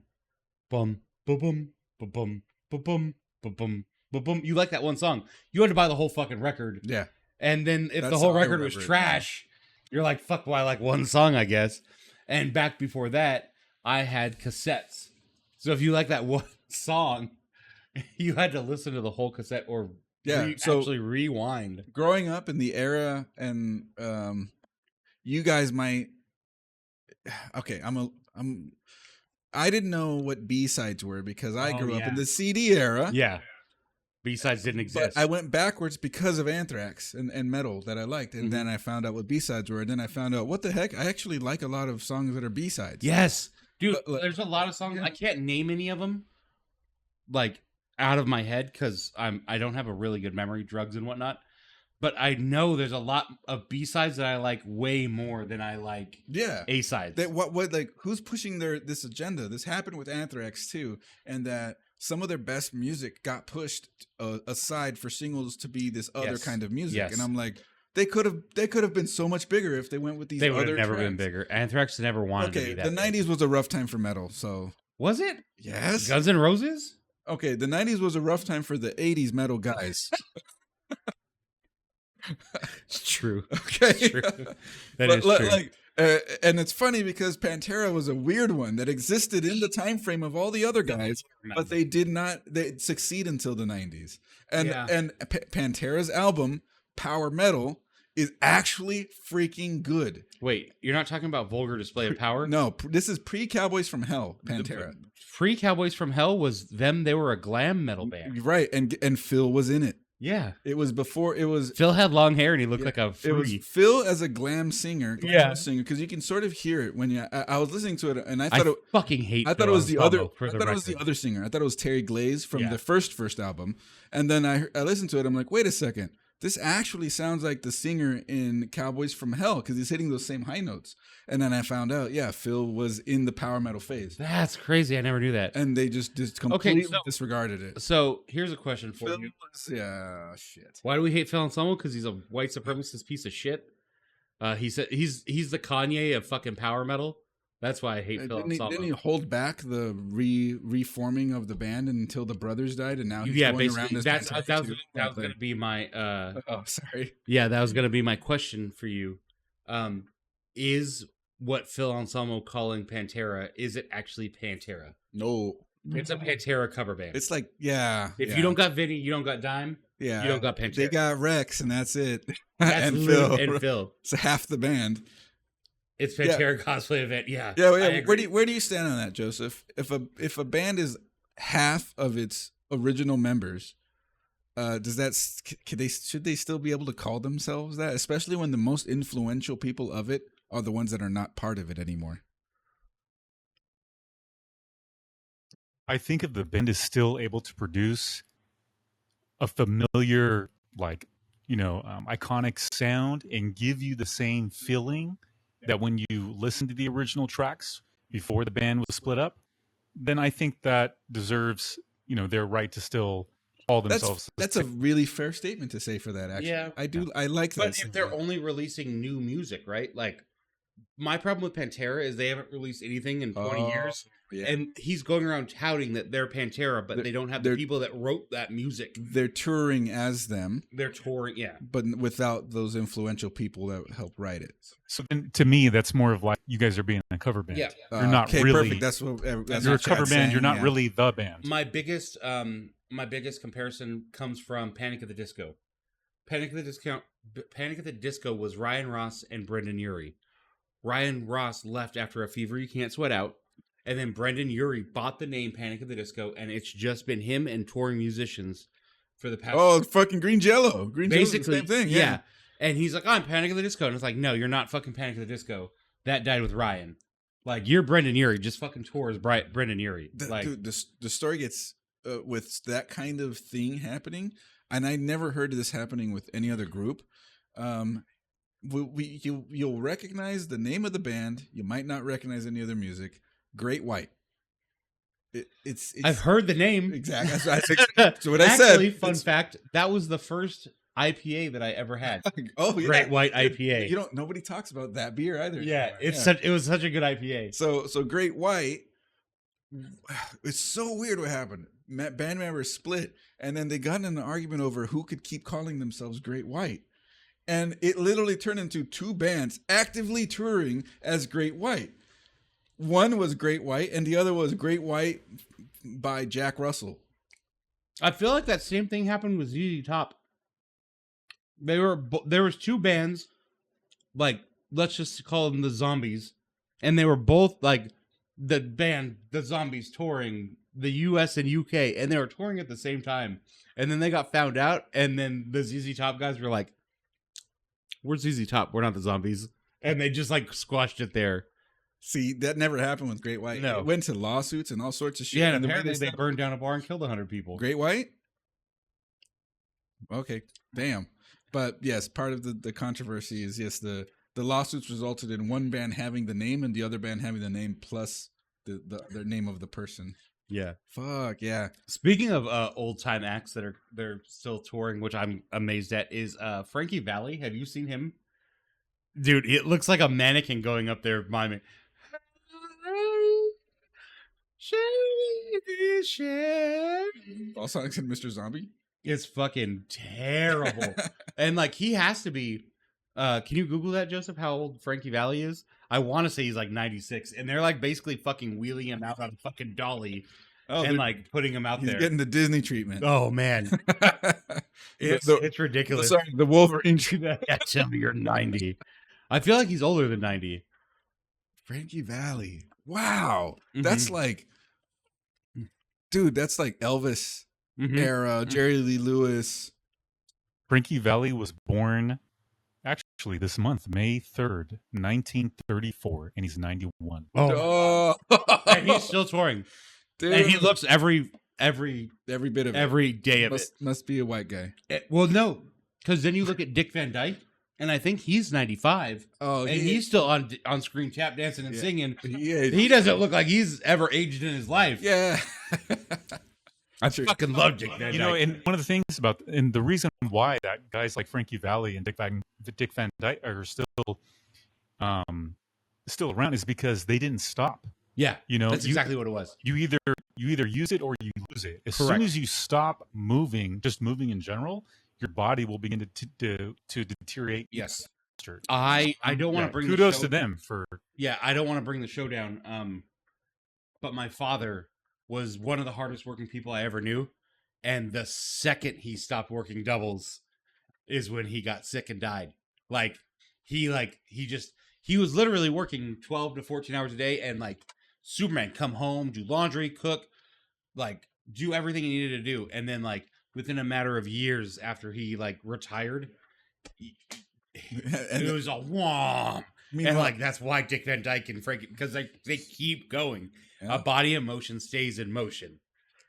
Bum, bum, bum, bum, bum, bum, bum, bum, bum. You like that one song. You had to buy the whole fucking record. Yeah. And then if the whole record was trash, you're like, fuck, well, I like one song, I guess. And back before that, I had cassettes. So if you like that one song, you had to listen to the whole cassette or actually rewind. Growing up in the era, and you guys might. Okay, I didn't know what B-sides were because I grew up in the CD era. Yeah. B-sides didn't exist. But I went backwards because of Anthrax and metal that I liked. And then I found out what B-sides were. And then I found out, what the heck? I actually like a lot of songs that are B-sides. Yes. Dude, there's a lot of songs. I can't name any of them, like, out of my head because I don't have a really good memory, drugs and whatnot. But I know there's a lot of B-sides that I like way more than I like A-sides. Who's pushing this agenda? This happened with Anthrax, too. And that some of their best music got pushed aside for singles to be this other kind of music. Yes. And I'm like, they could have been so much bigger if they went with these other tracks. They would have never been bigger. Anthrax never wanted to be that the 90s was a rough time for metal, so. Was it? Yes. Guns N' Roses? Okay, the 90s was a rough time for the 80s metal guys. It's true. Okay. It's true. That is true. And it's funny because Pantera was a weird one that existed in the time frame of all the other guys, but they did not succeed until the 90s. And Pantera's album, Power Metal, is actually freaking good. Wait, you're not talking about Vulgar Display of Power? No, this is pre-Cowboys from Hell, Pantera. Pre-Cowboys from Hell was them. They were a glam metal band. Right, and Phil was in it. Yeah. It was before, Phil had long hair and he looked like a fruity. It was Phil as a glam singer. Because you can sort of hear it when I was listening to it and I thought I fucking hate I thought it was the other singer. I thought it was Terry Glaze from the first album. And then I listened to it. I'm like, wait a second. This actually sounds like the singer in Cowboys from Hell because he's hitting those same high notes. And then I found out, Phil was in the power metal phase. That's crazy. I never knew that. And they just completely disregarded it. So here's a question for you. Shit. Why do we hate Phil Anselmo? Because he's a white supremacist piece of shit. He said he's the Kanye of fucking power metal. That's why I hate Phil Anselmo. Didn't he hold back the reforming of the band until the brothers died, and now he's going around as that was going to be my. Sorry. Yeah, that was going to be my question for you. Is what Phil Anselmo calling Pantera, is it actually Pantera? No. It's a Pantera cover band. It's like, If you don't got Vinny, you don't got Dime. Yeah. You don't got Pantera. They got Rex, and that's it. And Phil. It's half the band. It's Pantera cosplay event. Yeah. Yeah. Where do you stand on that, Joseph? If a band is half of its original members, should they still be able to call themselves that? Especially when the most influential people of it are the ones that are not part of it anymore. I think if the band is still able to produce a familiar, iconic sound and give you the same feeling that when you listen to the original tracks before the band was split up, then I think that deserves, their right to still call themselves. That's a really fair statement to say for that, actually. Yeah. I like that. But if they're only releasing new music, right? Like, my problem with Pantera is they haven't released anything in 20 years. Yeah. And he's going around touting that they're Pantera, but they don't have the people that wrote that music. They're touring as them. They're touring, yeah. But without those influential people that help write it. So then, to me, that's more of like you guys are being a cover band. Yeah. You're not really. Perfect. That's you're a cover band. You're not really the band. My biggest my biggest comparison comes from Panic at the Disco. Panic at the Disco was Ryan Ross and Brendan Urie. Ryan Ross left after A Fever You Can't Sweat Out, and then Brendan Urie bought the name Panic at the Disco, and it's just been him and touring musicians for the past. Oh, fucking Green Jello. Green Jello's the basically same thing. Yeah. And he's like, I'm Panic at the Disco, and it's like, no, you're not fucking Panic at the Disco. That died with Ryan. Like, you're Brendan Urie. Just fucking tours Brendan Urie. Dude, the story gets with that kind of thing happening, and I never heard of this happening with any other group. You'll recognize the name of the band. You might not recognize any other music. Great White. It's I've heard the name. Exactly. So what I said. Actually, fun fact, that was the first IPA that I ever had. Oh, yeah. Great White IPA. Nobody talks about that beer either. Yeah, it was such a good IPA. So Great White. It's so weird what happened. Band members split, and then they got in an argument over who could keep calling themselves Great White. And it literally turned into two bands actively touring as Great White. One was Great White, and the other was Great White by Jack Russell. I feel like that same thing happened with ZZ Top. There was two bands, like, let's just call them the Zombies, and they were both like the band, the Zombies, touring the US and UK, and they were touring at the same time. And then they got found out, and then the ZZ Top guys were like, we're ZZ Top, we're not the Zombies. And they just like squashed it there. See, that never happened with Great White. No. It went to lawsuits and all sorts of shit. Yeah, and apparently they burned down a bar and killed 100 people. Great White? Okay, damn. But yes, part of the controversy is, yes, the lawsuits resulted in one band having the name and the other band having the name plus the name of the person. Yeah. Fuck, yeah. Speaking of old time acts they're still touring, which I'm amazed at, is Frankie Valli. Have you seen him? Dude, it looks like a mannequin going up there miming. All songs in Mr. Zombie? It's fucking terrible. And like, he has to be, can you Google that, Joseph, how old Frankie Valli is? I want to say he's like 96, and they're like basically fucking wheeling him out on a fucking dolly and like putting him out he's there. Getting the Disney treatment. Oh man. It's ridiculous. Sorry, the Wolverine treatment. Yeah, tell me you're 90. I feel like he's older than 90. Frankie Valli. Wow. Mm-hmm. That's like, dude, that's like Elvis era, Jerry Lee Lewis. Frankie Valli was born actually this month, May 3rd, 1934, and he's 91. Oh. And he's still touring. Dude. And he looks every bit of every day of it. Must be a white guy. Well, no, because then you look at Dick Van Dyke, and I think he's 95. Oh, and he's still on screen tap dancing and singing. Yeah, he doesn't look like he's ever aged in his life. Yeah. I fucking love Dick Van Dyke. You know, and one of the things and the reason why that guys like Frankie Valli and Dick Van Dyke are still around is because they didn't stop. Yeah, you know, that's exactly what it was. You either use it or you lose it. As soon as you stop moving, just moving in general, your body will begin to deteriorate. Yes, I don't want to bring kudos to them for. Yeah, I don't want to bring the show down. But my father was one of the hardest working people I ever knew, and the second he stopped working doubles is when he got sick and died. He was literally working 12 to 14 hours a day, and like Superman, come home, do laundry, cook, like do everything he needed to do, and then like within a matter of years after he like retired, it was a whomp. And like that's why Dick Van Dyke and Frankie, because they keep going. Yeah. A body in motion stays in motion.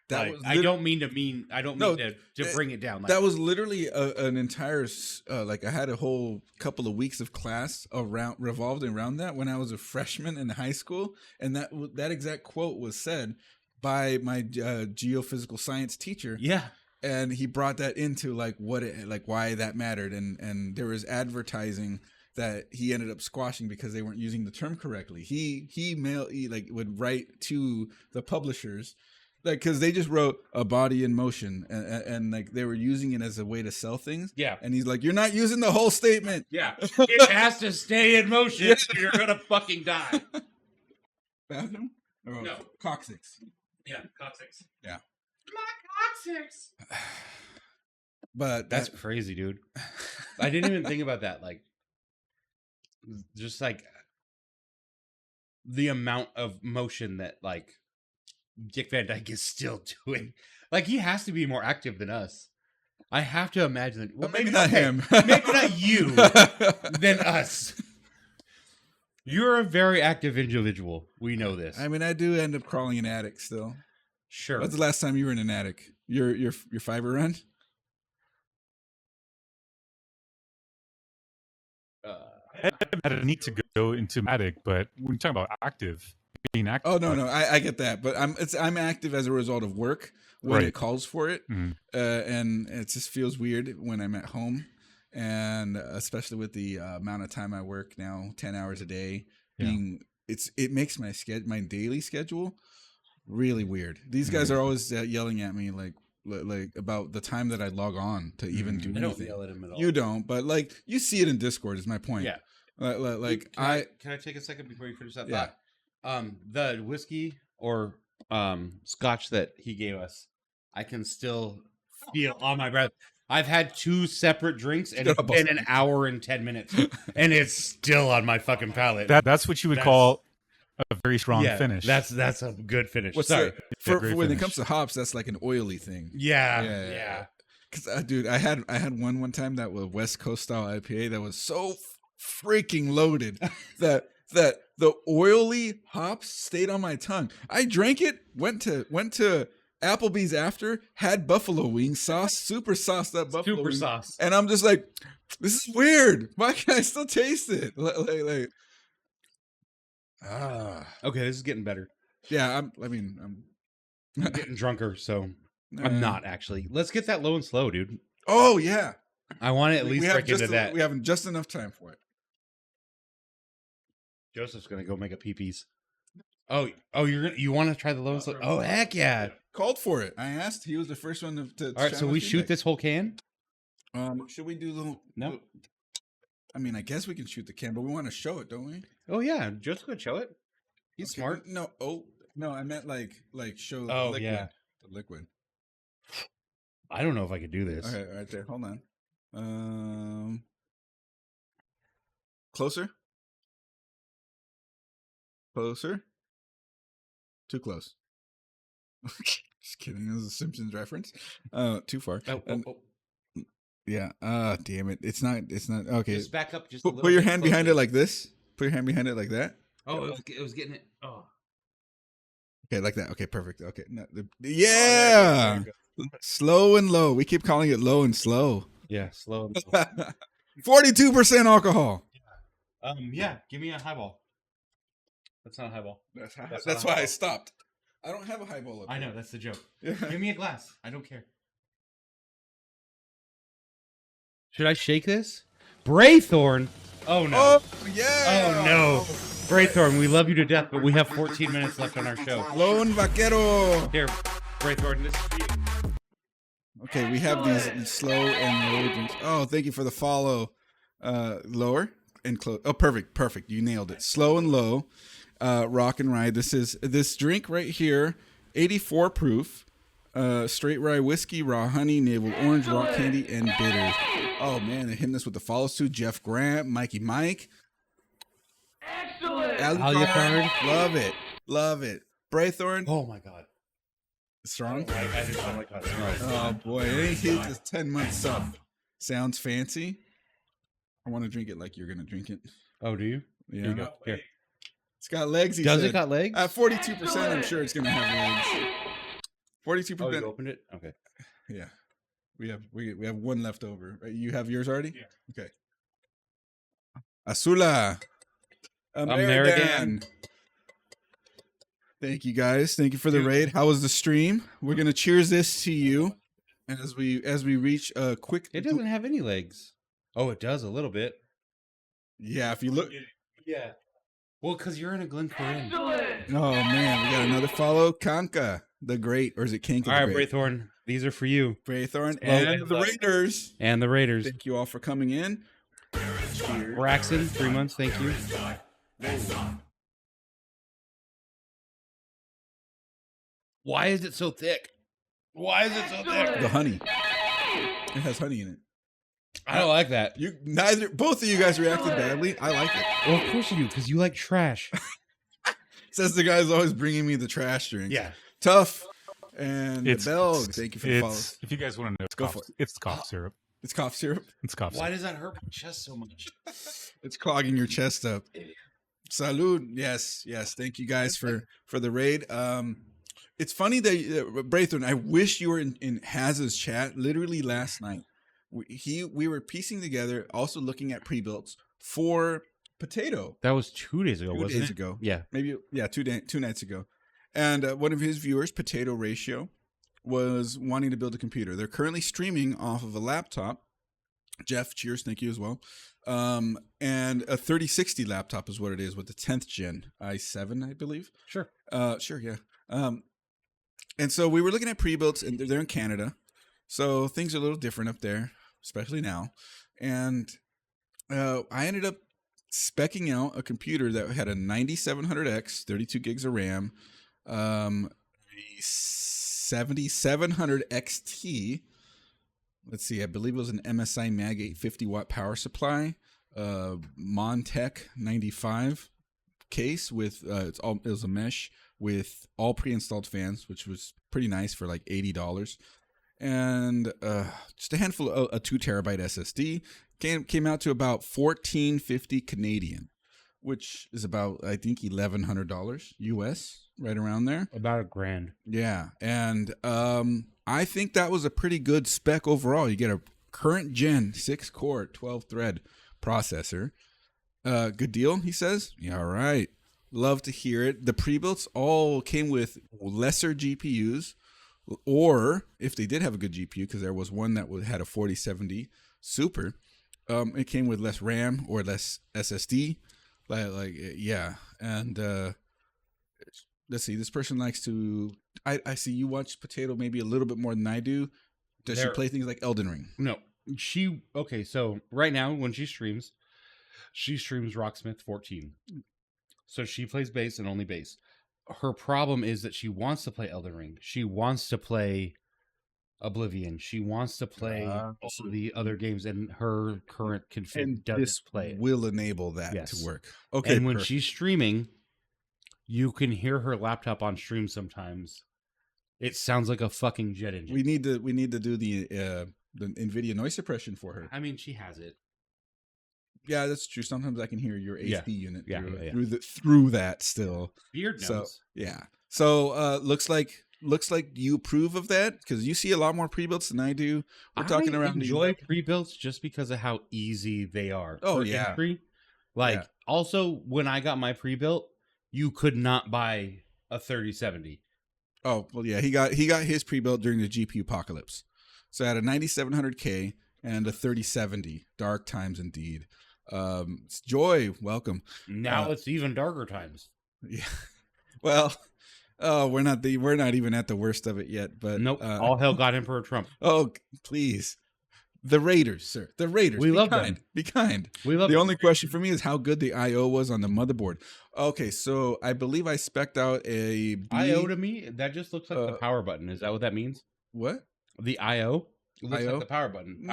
I don't mean to bring it down. That was literally an entire I had a whole couple of weeks of class revolved around that when I was a freshman in high school, and that exact quote was said by my geophysical science teacher. Yeah, and he brought that into why that mattered, and there was advertising that he ended up squashing because they weren't using the term correctly. He would write to the publishers. Because they just wrote a body in motion and like they were using it as a way to sell things. Yeah. And he's like, you're not using the whole statement. Yeah. It has to stay in motion. Yeah. Or you're going to fucking die. Bathroom? No. Coccyx. Yeah, coccyx. Yeah. But That's crazy, dude. I didn't even think about that. Like, just like the amount of motion that like Dick Van Dyke is still doing. Like, he has to be more active than us. I have to imagine that. Well, maybe not him. Maybe not you. Than us. You're a very active individual. We know this. I mean, I do end up crawling in attics still. Sure. When's the last time you were in an attic? Your fiber run? I haven't had a need to go into attic, but when you're talking about being active. Oh no, I get that, but I'm active as a result of work when it calls for it, Mm-hmm. And it just feels weird when I'm at home, and especially with the amount of time I work now, 10 hours a day, it makes my daily schedule really weird. These guys are always yelling at me like about the time that I log on to even do anything. I don't yell at him at all. You don't, but like you see it in Discord is my point. Yeah. Like can I take a second before you finish that thought? The whiskey or scotch that he gave us, I can still feel on my breath. I've had 2 separate drinks and it's been an hour and 10 minutes, and it's still on my fucking palate. That's what you would call a very strong finish. That's a good finish. Sorry, for when finish. it comes to hops, that's like an oily thing. Yeah. Because dude, I had one time that was West Coast style IPA that was so freaking loaded that the oily hops stayed on my tongue. I drank it, went to Applebee's after, had buffalo wing sauce, super sauced up buffalo wing, sauce, and I'm just like, this is weird. Why can I still taste it? Okay, this is getting better. Yeah, I'm getting drunker, so I'm not actually. Let's get that low and slow, dude. Oh yeah, I want to at least break into that. We have just enough time for it. Joseph's gonna go make a pee-pees. Oh, you want to try the low and slow? Oh, heck yeah! Called for it. I asked. He was the first one to all right, so we shoot this whole can. Should we do the? No. I mean, I guess we can shoot the can, but we want to show it, don't we? Oh yeah, Joseph's gonna show it. He's smart. No, I meant like show. Oh liquid, yeah, the liquid. I don't know if I could do this. Okay, right there. Hold on. Closer. Too close. Just kidding. This is a Simpsons reference. Too far. Yeah. Damn it. It's not. Okay. Just back up. Just put your hand behind it like this. Put your hand behind it like that. Oh, it was getting it. Oh. Okay, like that. Okay, perfect. Okay. Yeah. Slow and low. We keep calling it low and slow. Yeah, slow. 42% alcohol. Yeah. Give me a highball. That's not a highball. That's why I stopped. I don't have a highball. I know, that's the joke. Give me a glass. I don't care. Should I shake this? Braythorn. Oh no. Oh yeah. Oh no. Braythorn, we love you to death, but we have 14 minutes left on our show. Lone Vaquero. Here, Braythorn, this is for you. Okay, we have these slow and low drinks. Oh, thank you for the follow. Lower and close. Oh, perfect. You nailed it. Slow and low. Rock and rye. This drink right here, 84 proof, straight rye whiskey, raw honey, navel orange, rock candy, and bitters. Oh man, they're hitting us with the follows too. Jeff Grant, Mikey Mike. Excellent. Alucard. Love it. Braythorn. Oh my god. Strong. I just don't like how it smells. Oh boy, it ain't hit this 10-month stuff. Sounds fancy. I want to drink it like you're gonna drink it. Oh, do you? Yeah. Here you go. Here. It's got legs. Does it got legs? At 42%, I'm sure it's gonna have legs. 42%. Oh, you opened it? Okay. Yeah. We have one left over. Right? You have yours already? Yeah. Okay. Azula. American. Thank you guys. Thank you for the raid. How was the stream? We're gonna cheers this to you, and as we reach a quick. It doesn't have any legs. Oh, it does a little bit. Yeah, if you look. Yeah. Well, because you're in a Glencairn. Oh man, we got another follow. Kanka the Great, or is it Kanka? All right, Braythorn. These are for you. Braythorn and the Raiders. And the Raiders. Thank you all for coming in. Cheers. Braxton, 3 months. Thank you. Why is it so thick? Why is it so thick? The honey. It has honey in it. I don't like that. Both of you guys reacted badly. I like it. Well, of course you do, because you like trash. Says the guy's always bringing me the trash drinks. Yeah. Tough. And the Belg. Thank you for the follow. If you guys want to know, Go for it. It's cough syrup. It's cough syrup. It's cough Why syrup. does that hurt my chest so much? It's clogging your chest up. Salud. Yes. Thank you guys for the raid. It's funny that Braithwaite, I wish you were in Haz's chat. Literally last night, we were piecing together, also looking at pre-builts for Potato. That was 2 days ago, 2 wasn't days it? ago. Yeah. Maybe, yeah, 2 nights ago. And one of his viewers, Potato Ratio, was wanting to build a computer. They're currently streaming off of a laptop. Jeff, cheers, thank you as well. And a 3060 laptop is what it is with the 10th gen i7, I believe. Sure. Sure, yeah. And so we were looking at pre-builts, and they're in Canada. So things are a little different up there, especially now. And I ended up speccing out a computer that had a 9700X, 32 gigs of RAM, a 7700 XT. Let's see, I believe it was an MSI Mag 850 watt power supply, Montech 95 case with it was a mesh with all pre-installed fans, which was pretty nice for like $80. And just a handful of a 2 terabyte SSD came out to about $1,450 Canadian, which is about, I think, $1,100 US, right around there. About $1,000. Yeah, and I think that was a pretty good spec overall. You get a current gen 6-core 12-thread processor. Good deal, he says. Yeah, all right. Love to hear it. The pre-builts all came with lesser GPUs, or if they did have a good GPU, because there was one that had a 4070 Super, it came with less RAM or less SSD. Yeah. And let's see. This person likes to. I see you watch Potato maybe a little bit more than I do. Does she play things like Elden Ring? No, okay. So right now, when she streams Rocksmith 14. So she plays bass and only bass. Her problem is that she wants to play Elden Ring. She wants to play Oblivion. She wants to play all of the other games, and her current config doesn't play it. Will enable that to work. Okay. And when she's streaming, you can hear her laptop on stream sometimes. It sounds like a fucking jet engine. We need to do the NVIDIA noise suppression for her. I mean, she has it. Yeah, that's true. Sometimes I can hear your HD unit through that still. Beard knows. So, yeah. So looks like you approve of that, because you see a lot more pre-builts than I do. We're talking around. I enjoy pre-builts just because of how easy they are. Oh, for yeah. entry. Also, when I got my pre-built, you could not buy a 3070. Oh, well, yeah. He got his pre-built during the GPU apocalypse. So I had a 9700K and a 3070. Dark times indeed. Joy, welcome. Now it's even darker times. Yeah. Well, we're not even at the worst of it yet, but nope. All hell got Emperor Trump. Oh, please. The Raiders, sir. The Raiders. We love them. Be kind. We love the them. only question for me is how good the I/O was on the motherboard. Okay, so I believe I spec'd out a I/O to me, that just looks like the power button. Is that what that means? What? The I/O? It looks I/O? like the power button.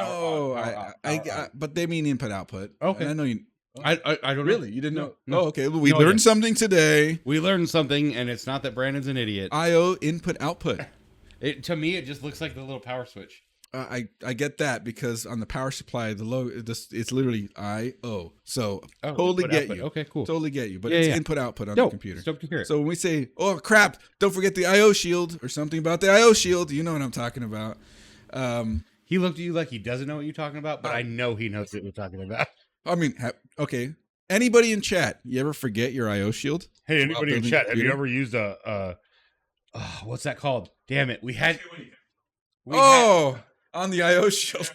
But they mean input output. Okay. And I know you. I don't know. Really? You didn't know? No. Oh, okay. Well, we learned something today. We learned something, and it's not that Brandon's an idiot. I/O input output. To me, it just looks like the little power switch. I get that, because on the power supply, the logo, it's literally I/O. So totally get output. you. Okay, cool. Totally get you. But it's input output on the computer. Stoked to hear it. So when we say, "Oh crap, don't forget the I/O shield," or something about the I/O shield, you know what I'm talking about. He looked at you like he doesn't know what you're talking about, but I know he knows what we're talking about. I mean, okay. Anybody in chat, you ever forget your I/O shield? Hey, anybody in chat, have you ever used what's that called? Damn it, on the I/O shield.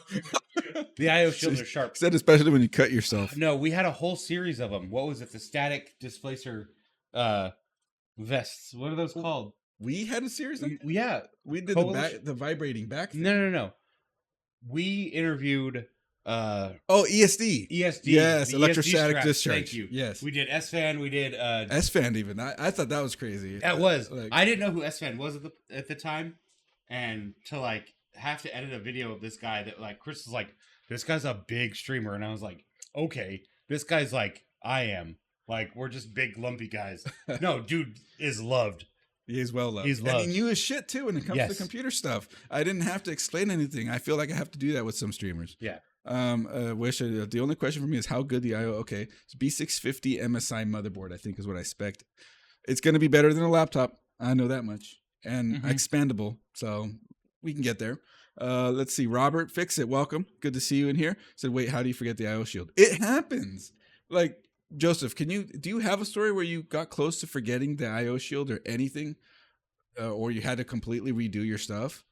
The I/O shields are sharp. Said especially when you cut yourself. No, we had a whole series of them. What was it? The static displacer vests. What are those called? We had a series of them? Yeah. We did the vibrating back thing. No. We interviewed ESD. ESD. Yes, electrostatic discharge. Thank you. Yes. We did SFAN, we did SFAN even. I thought that was crazy. That was. I didn't know who SFAN was at the time. and to like have to edit a video of this guy that like Chris is like, this guy's a big streamer, and I was like, okay, this guy's like I am. Like, we're just big lumpy guys. No, dude is loved. He is well loved. He's loved. And he knew his shit too when it comes to computer stuff. I didn't have to explain anything. I feel like I have to do that with some streamers. Yeah. The only question for me is how good the IO. Okay, it's B650 MSI motherboard, I think is what I expect. It's going to be better than a laptop. I know that much. And expandable, so we can get there. Let's see. Robert, fix it. Welcome. Good to see you in here. Said, wait, how do you forget the IO shield? It happens. Like, Joseph, do you have a story where you got close to forgetting the IO shield or anything, or you had to completely redo your stuff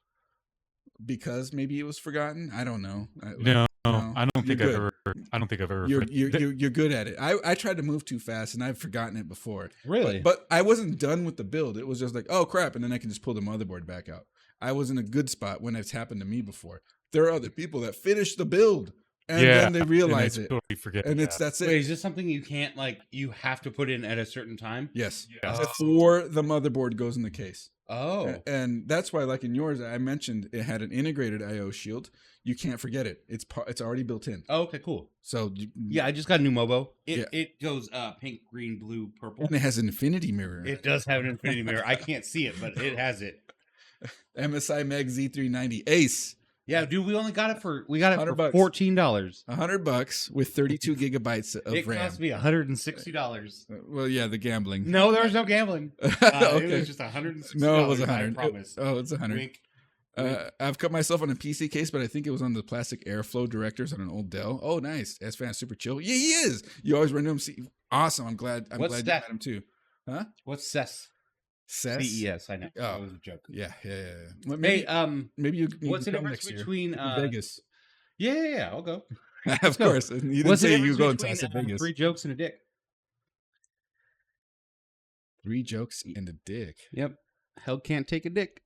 because maybe it was forgotten? I don't know. No, I don't think I've ever. You're good at it. I tried to move too fast and I've forgotten it before. Really? But I wasn't done with the build. It was just like, oh crap, and then I can just pull the motherboard back out. I was in a good spot when it's happened to me before. There are other people that finish the build. And then they realize it. Totally forget and that's it. Wait, is this something you can't, like, you have to put in at a certain time? Yes. Yeah. Before the motherboard goes in the case. Oh. And that's why, like in yours, I mentioned it had an integrated IO shield. You can't forget it. It's already built in. Oh, okay, cool. So yeah, I just got a new Mobo. It goes pink, green, blue, purple. And it has an infinity mirror. It does have an infinity mirror. I can't see it, but it has it. MSI Meg Z390 Ace. Yeah, dude, we only got it for $14. $100 with 32 gigabytes of RAM. It cost me $160. Well, yeah, the gambling. No, there was no gambling. Okay. It was just $160. No, it was 100. I promise. It's 100. Wink. I've cut myself on a PC case, but I think it was on the plastic airflow directors on an old Dell. Oh, nice. S-Fan super chill. Yeah, he is. You always run into him. Awesome. I'm glad you met him too. Huh? What's CES? CES? I know. Oh, that was a joke. Yeah. Well, Maybe, maybe you. What's the difference between Vegas? Yeah, I'll go. Of course. You didn't say you go into Vegas. 3 jokes and a dick. 3 jokes and a dick. Yep. Hell can't take a dick.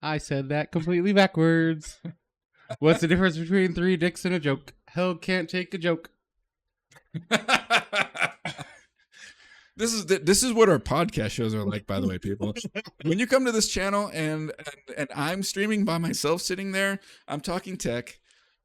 I said that completely backwards. What's the difference between 3 dicks and a joke? Hell can't take a joke. This is what our podcast shows are like, by the way, people. When you come to this channel and I'm streaming by myself sitting there, I'm talking tech.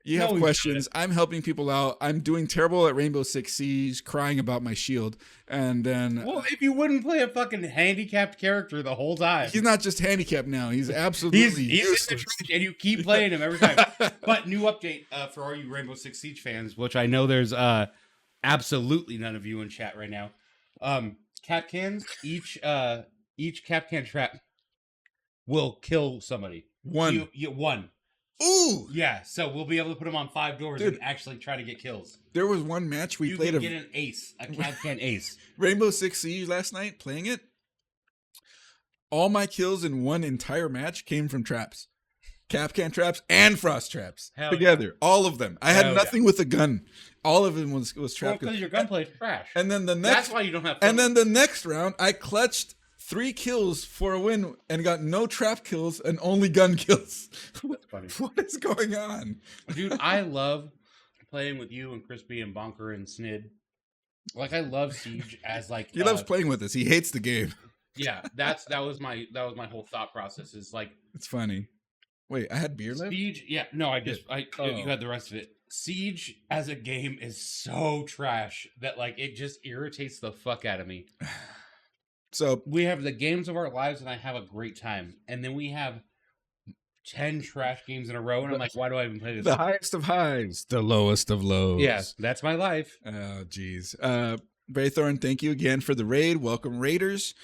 You have questions. I'm helping people out. I'm doing terrible at Rainbow Six Siege, crying about my shield. And then... Well, if you wouldn't play a fucking handicapped character the whole time. He's not just handicapped now. He's absolutely he's in the trench, and you keep playing him every time. But new update for all you Rainbow Six Siege fans, which I know there's absolutely none of you in chat right now. Cap cans, each cap can trap will kill somebody. One. One. Ooh! Yeah, so we'll be able to put them on 5 doors and actually try to get kills. There was one match we played. You can get an ace, a cap can ace. Rainbow Six Siege last night, playing it. All my kills in one entire match came from traps. Cap can traps and frost traps. Hell together. Yeah. All of them. I had nothing with a gun. All of them was trapped. Well, because your gunplay is trash. And then that's why you don't have fun. And then the next round, I clutched 3 kills for a win and got no trap kills and only gun kills. That's funny. What is going on? Dude, I love playing with you and Crispy and Bonker and Snid. Like, I love Siege as like... He loves playing with us. He hates the game. Yeah, that was my whole thought process is like... It's funny. Wait, I had beer left? Siege, yeah, no, you had the rest of it. Siege as a game is so trash that like it just irritates the fuck out of me. So we have the games of our lives and I have a great time. And then we have 10 trash games in a row and I'm like, why do I even play this? The highest of highs, the lowest of lows. Yeah, that's my life. Oh, geez. Braythorn, thank you again for the raid. Welcome, Raiders.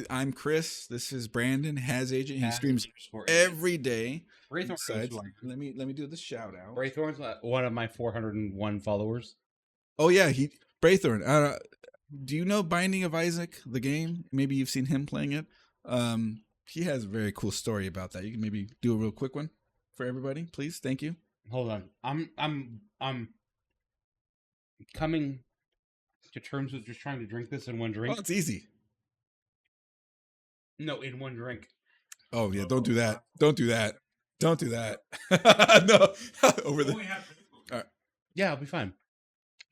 I'm Chris. This is Brandon, Has Agent. He streams every day. Besides, let me do the shout out. Braythorn's one of my 401 followers. Oh yeah, Braythorn. Do you know Binding of Isaac, the game? Maybe you've seen him playing it. He has a very cool story about that. You can maybe do a real quick one for everybody, please. Thank you. Hold on. I'm coming to terms with just trying to drink this in one drink. Oh, it's easy. No, in one drink. Oh yeah, don't do that. Don't do that. Don't do that. No, over there. All right. Yeah, I'll be fine.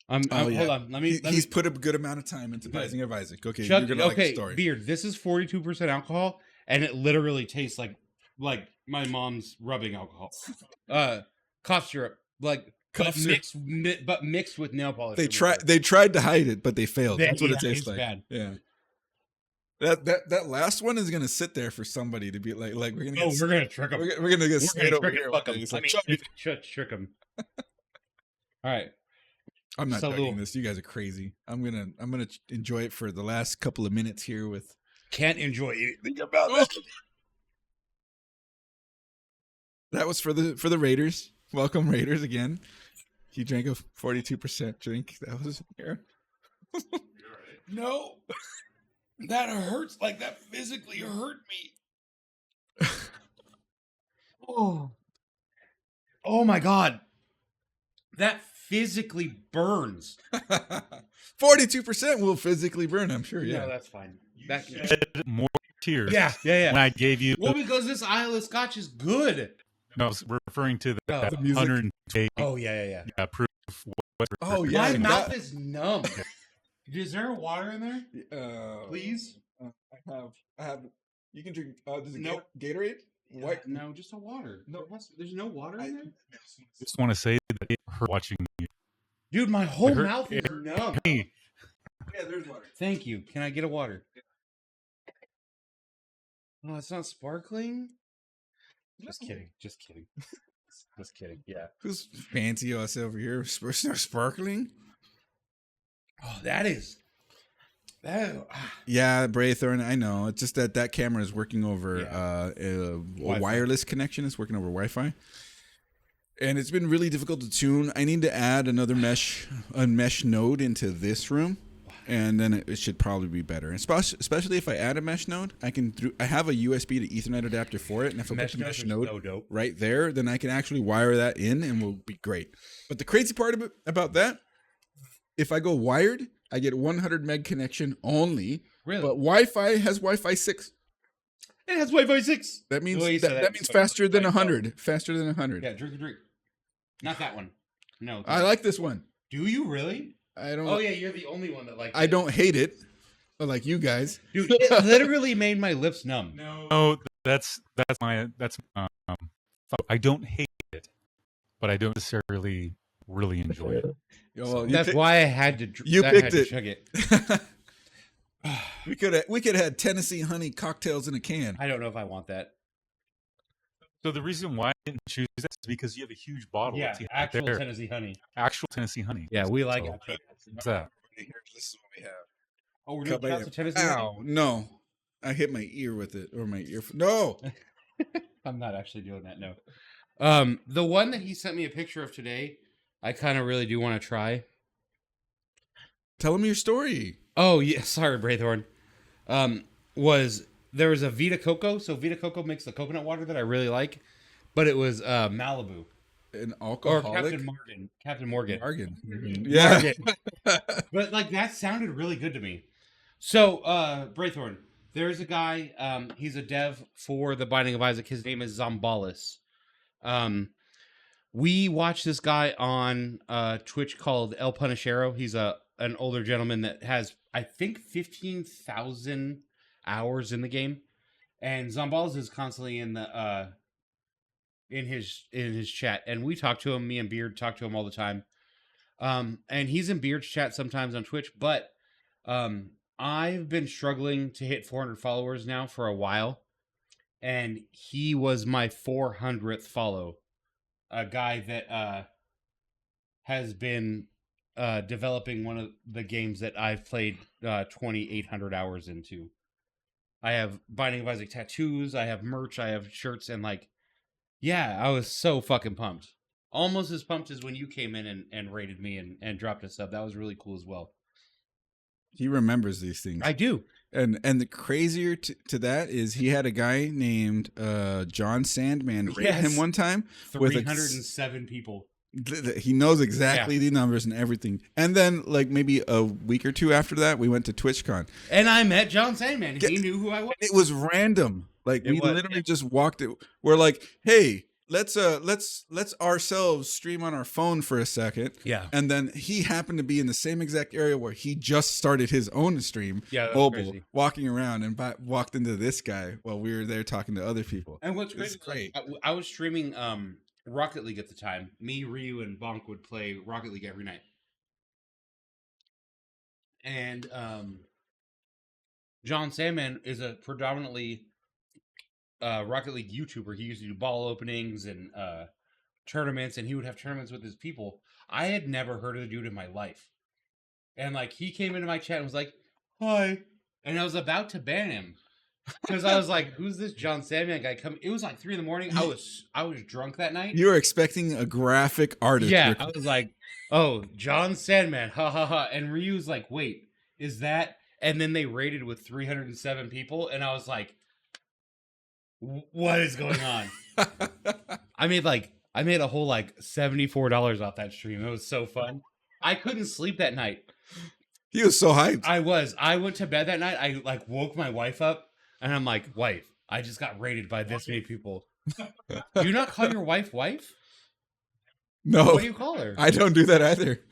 Hold on. He's put a good amount of time into Binding of Isaac. Okay, you're gonna like the story. Beard. This is 42% alcohol, and it literally tastes like my mom's rubbing alcohol. Cough syrup, but mixed with nail polish. They tried to hide it, but they failed. That's what it tastes like. Bad. Yeah. That last one is gonna sit there for somebody to be like we're gonna we're gonna trick them. We're gonna get straight over here. Trick them. All right. I'm not doing this. You guys are crazy. I'm gonna enjoy it for the last couple of minutes here with. Can't enjoy anything about it. That was for the Raiders. Welcome Raiders again. He drank a 42% drink. That was here. No. That hurts. Like that physically hurt me. Oh my God. That physically burns. 42% will physically burn, I'm sure. Yeah, no, that's fine. That shed more tears. Yeah. When I gave you. Well, because this Isle Scotch is good. No, I was referring to the 108. Oh yeah. Yeah, proof. Oh yeah. My mouth is numb. Is there water in there? Please. I have. You can drink. Does it Nope. Gatorade? What? No, just a water. No, there's no water in there. Just want to say that it hurt watching you. Dude, my whole mouth is numb. Yeah, there's water. Thank you. Can I get a water? Oh, it's not sparkling? Just kidding. Just kidding. Yeah. Who's fancy us over here? Sparkling? Oh, that is. Yeah, Braythorn, I know. It's just that camera is working over a wireless connection. It's working over Wi-Fi. And it's been really difficult to tune. I need to add a mesh node into this room, and then it should probably be better. Especially if I add a mesh node, I have a USB to Ethernet adapter for it, and if I put the mesh node right there, then I can actually wire that in, and will be great. But the crazy part about that, if I go wired, I get 100 meg connection only. Really? But Wi-Fi has Wi-Fi 6. It has Wi-Fi 6. That means that means faster than 100. Faster than 100. Yeah, drink. Not that one. No. I like this one. Do you really? I don't. Oh yeah, you're the only one that likes it. I don't hate it, like you guys. Dude, it literally made my lips numb. No, that's my I don't hate it, but I don't necessarily really enjoy it. Well, that's why I had to. You picked it. Chug it. we could have had Tennessee honey cocktails in a can. I don't know if I want that. So the reason why I didn't choose that is because you have a huge bottle. Yeah, actual Tennessee honey. Actual Tennessee honey. Yeah, we like it. What's that? This is what we have. Oh, we're doing shots of Tennessee honey? Ow, no. I hit my ear with it, or my ear. No. I'm not actually doing that, no. The one that he sent me a picture of today, I kind of really do want to try. Tell him your story. Oh, yeah. Sorry, Braythorn. There was a Vita Coco. So Vita Coco makes the coconut water that I really like. But it was Malibu. An alcoholic? Or Captain Morgan. Morgan. Yeah. Morgan. But like that sounded really good to me. So, Braythorn, there's a guy, he's a dev for The Binding of Isaac. His name is Zombalis. We watched this guy on Twitch called El Punishero. He's an older gentleman that has, I think, 15,000 hours in the game. And Zombalis is constantly in the in his chat. And we talk to him, me and Beard talk to him all the time. And he's in Beard's chat sometimes on Twitch, but I've been struggling to hit 400 followers now for a while. And he was my 400th follow. A guy that has been developing one of the games that I've played 2,800 hours into. I have Binding of Isaac tattoos, I have merch, I have shirts, and like, yeah, I was so fucking pumped. Almost as pumped as when you came in and rated me and dropped a sub. That was really cool as well. He remembers these things. I do. And the crazier to that is he had a guy named John Sandman rate him one time. 307 people. He knows exactly the numbers and everything. And then, like, maybe a week or two after that, we went to TwitchCon. And I met John Sandman. He knew who I was. It was random. Like, we literally just walked it. We're like, hey, let's ourselves stream on our phone for a second. Yeah. And then he happened to be in the same exact area where he just started his own stream, mobile, crazy. walking around, and walked into this guy while we were there talking to other people. And what's great, I was streaming Rocket League at the time. Me, Ryu, and Bonk would play Rocket League every night. And John Sandman is a predominantly Rocket League YouTuber. He used to do ball openings and tournaments, and he would have tournaments with his people. I had never heard of the dude in my life. And like he came into my chat and was like, "Hi," and I was about to ban him because I was like, "Who's this John Sandman guy coming?" It was like 3 a.m. I was drunk that night. You were expecting a graphic artist. Yeah, I was like, "Oh, John Sandman, ha ha ha!" And Ryu was like, "Wait, is that?" And then they raided with 307 people, and I was like, "What is going on?" I made a whole like $74 off that stream. It was so fun. I couldn't sleep that night. He was so hyped. I went to bed that night. I like woke my wife up, and I'm like, "Wife, I just got raided by this many people." Do you not call your wife? No. What do you call her? I don't do that either.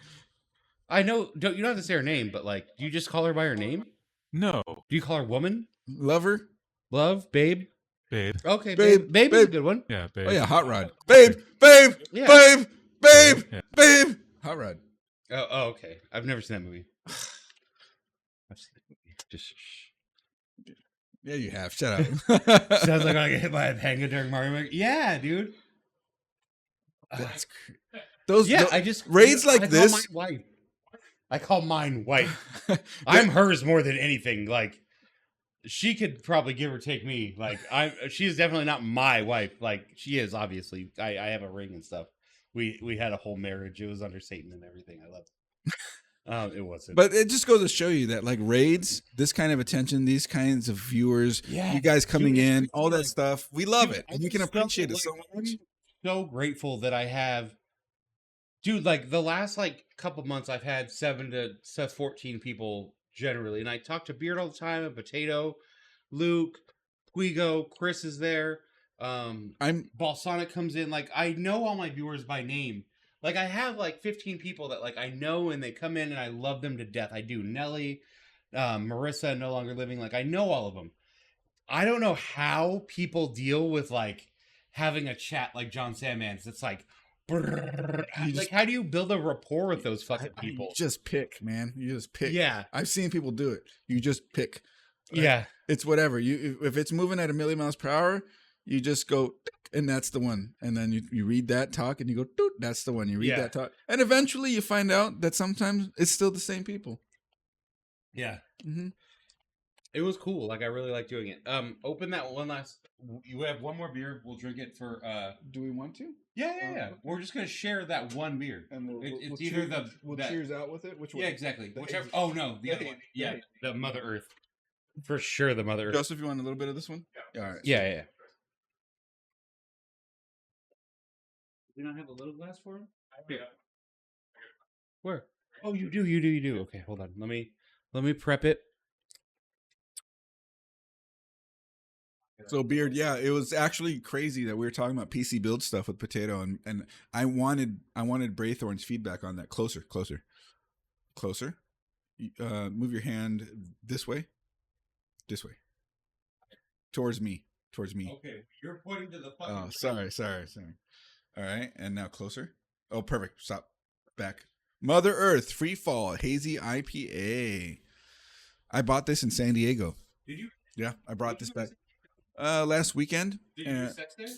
I know. You don't have to say her name, but like, do you just call her by her name? No. Do you call her woman? Lover? Love? Babe? Babe. Okay, Babe. Babe is a good one. Yeah, babe. Oh yeah, Hot Rod. Babe. Babe. Yeah. Babe. Babe. Yeah. Babe. Hot Rod. Oh, okay. I've never seen that movie. I've seen that movie. Just shh. Yeah, you have. Shut up. Sounds like I get hit by a panga during Mario Maker. Yeah, dude. That's those. Yeah, I just raids like I this. Call mine wife. I call mine wife. I'm hers more than anything. Like, she could probably give or take me. Like, she's definitely not my wife. Like, she is obviously. I have a ring and stuff. We had a whole marriage. It was under Satan and everything. I love it. It wasn't. But it just goes to show you that like raids, this kind of attention, these kinds of viewers, you guys coming in, all that stuff, we love it, and we can appreciate it so much. I'm so grateful that I have, dude. Like the last like couple months, I've had 7 to 14 people generally, and I talk to Beard all the time, and Potato, Luke, Puigo, Chris is there. Balsonic comes in. Like I know all my viewers by name. Like I have like 15 people that like I know and they come in and I love them to death. I do. Nelly, Marissa, No Longer Living. Like I know all of them. I don't know how people deal with like having a chat like John Sandman's. It's like, like how do you build a rapport with those fucking people? You just pick, man. You just pick. Yeah, I've seen people do it. You just pick. Like, yeah, it's whatever. If it's moving at 1,000,000 miles per hour, you just go, and that's the one. And then you read that talk, and you go, doot, that's the one. You read that talk, and eventually you find out that sometimes it's still the same people. Yeah. Mm-hmm. It was cool. Like I really like doing it. Open that one last. You have one more beer. We'll drink it for. Do we want to? Yeah. We're just gonna share that one beer. And it's either cheers out with it. Which one? Yeah, exactly. Whichever. Oh no, the other one. Yeah, the Mother Earth. For sure, the Mother Earth. Joseph, you want a little bit of this one? Yeah. All right. Yeah. Do you not have a little glass for him? Here. Where? Oh, you do. Okay, hold on. Let me prep it. So Beard, yeah, it was actually crazy that we were talking about PC build stuff with Potato, and I wanted Braythorn's feedback on that. Closer. Move your hand this way, towards me. Okay, you're pointing to the fucking. Oh, sorry. All right, and now closer. Oh, perfect. Stop. Back. Mother Earth Free Fall Hazy IPA. I bought this in San Diego. Did you? Yeah, I brought this back. Last weekend. Did you do sex there?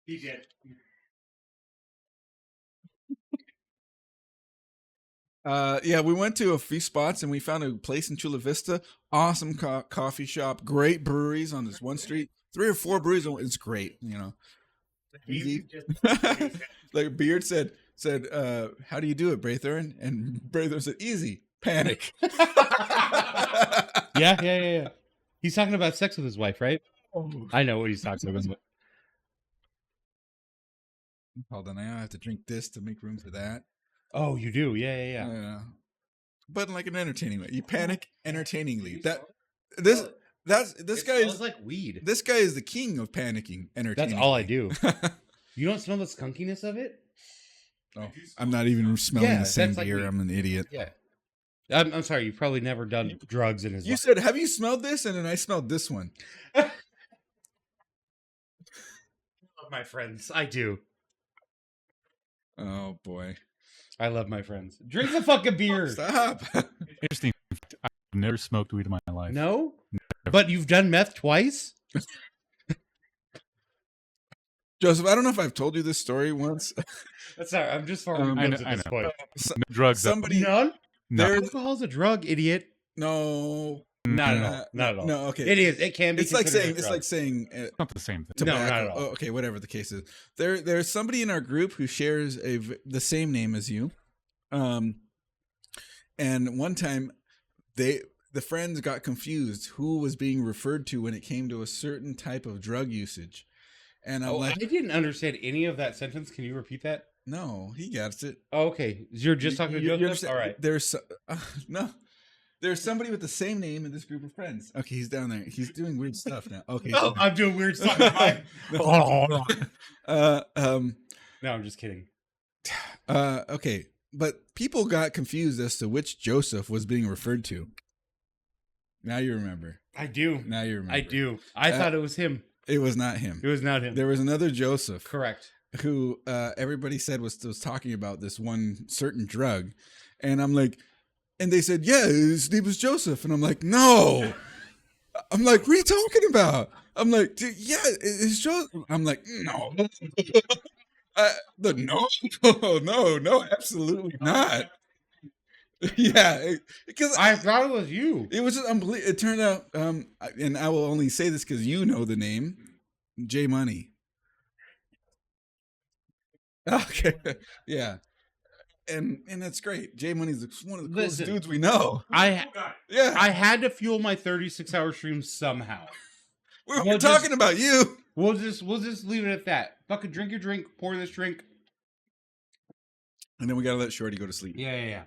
He did. Yeah, we went to a few spots and we found a place in Chula Vista. Awesome coffee shop. Great breweries on this one street. 3 or 4 breweries. It's great, you know. Easy. Like Beard said, how do you do it, Braythorn? And Braythorn said, easy. Panic. Yeah. He's talking about sex with his wife, right? Oh. I know what he's talking about. Hold on, I have to drink this to make room for that. Oh, you do? Yeah. But in like an entertaining way. You panic entertainingly. This guy smells is like weed. This guy is the king of panicking. Entertaining. That's all I do. You don't smell the skunkiness of it? Oh, I'm not even smelling the same that's like beer. weed. I'm an idiot. Yeah. I'm sorry. You've probably never done drugs in his You life. said, "Have you smelled this?" And then I smelled this one. My friends, I do. Oh boy! I love my friends. Drink the fucking beer. Stop. Interesting. I've never smoked weed in my life. No, but you've done meth twice. Joseph, I don't know if I've told you this story once. That's all right. I'm just following I at know. this point. No drugs. Somebody, None. No. Alcohol's a drug, idiot. no, Not at all. Not at all. no. Okay, It is. It can be. It's like considered saying a it's drug. like saying Not the same thing. No, tobacco. not at all. Oh, okay, whatever the case is. There's somebody in our group who shares the same name as you, and one time the friends got confused who was being referred to when it came to a certain type of drug usage, and I'm I like, didn't understand any of that sentence. Can you repeat that? no, he gets it. Oh, okay. You're just talking to Joseph? understand? All right. No. There's somebody with the same name in this group of friends. Okay, he's down there. He's doing weird stuff now. Okay. Oh, I'm doing weird stuff. Oh, No, I'm just kidding. Okay, but people got confused as to which Joseph was being referred to. Now you remember. I do. Now you remember. I do. I thought it was him. It was not him. It was not him. There was another Joseph Correct. who everybody said was talking about this one certain drug, and I'm like, and they said, yeah, his name was Joseph, and I'm like, no. I'm like, what are you talking about? I'm like, yeah, it's Joseph. I'm like, no. No, absolutely not. Yeah, because I thought it was you. it was just unbelievable. It turned out, and I will only say this because you know the name, J Money. Okay, yeah, and that's great. J Money's one of the coolest Listen, dudes we know. I Yeah, had to fuel my 36-hour stream somehow. we're well, talking about you. We'll just leave it at that. Fucking drink your drink, pour this drink. And then we gotta let Shorty go to sleep. Yeah.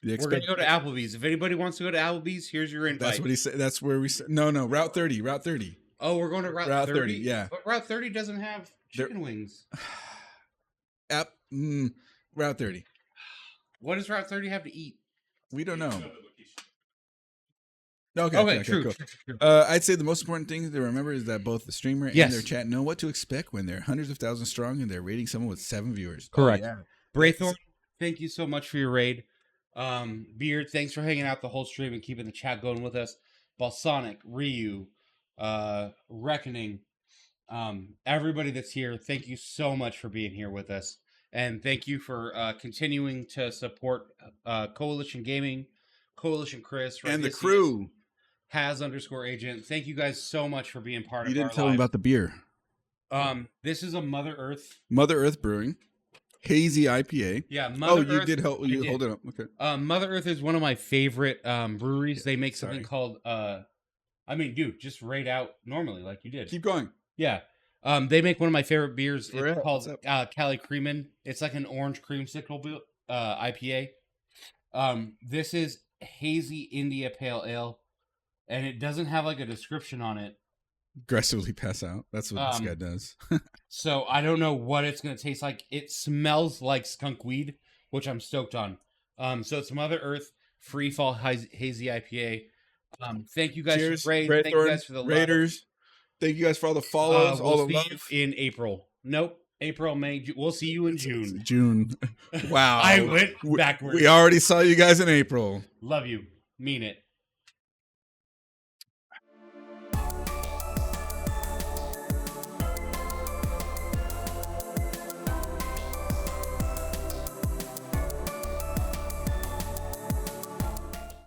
The We're gonna go to Applebee's. If anybody wants to go to Applebee's, here's your invite. That's what he said. That's where we said. No, Route 30. Route 30. Oh, we're going to Route 30? 30, yeah. But Route 30 doesn't have chicken wings. Route 30. What does Route 30 have to eat? We don't know. Okay, true. cool. I'd say the most important thing to remember is that both the streamer and Yes. their chat know what to expect when they're hundreds of thousands strong and they're rating someone with 7 viewers. Correct. Oh, yeah. Braythorn, thank you so much for your raid. Beard, thanks for hanging out the whole stream and keeping the chat going with us. Balsonic, Ryu, Reckoning, everybody that's here, thank you so much for being here with us. And thank you for continuing to support Coalition Gaming, CoalitionChris, And the crew. _agent. Thank you guys so much for being part You of our didn't tell them lives. about the beer. This is a Mother Earth. Mother Earth Brewing. Hazy IPA. Yeah, Mother you Earth, did help. You did. hold it up. Okay. Mother Earth is one of my favorite breweries. They make something Sorry. called dude, just raid out normally like you did. Keep going. Yeah. They make one of my favorite beers. For It's real? called What's Cali Creamin'. It's like an orange creamsicle IPA. This is Hazy India Pale Ale, and it doesn't have like a description on it. Aggressively pass out. That's what this guy does. So I don't know what it's going to taste like. It smells like skunk weed, which I'm stoked on. So it's Mother Earth Free Fall Hazy IPA. Thank you guys Cheers. for raid. Braythorn, Thank you guys for the Raiders. Thank you guys for all the follows, love. all We'll the see love. you in April. Nope. April, May. We'll see you in June. June. Wow. I went backwards. We already saw you guys in April. Love you. Mean it.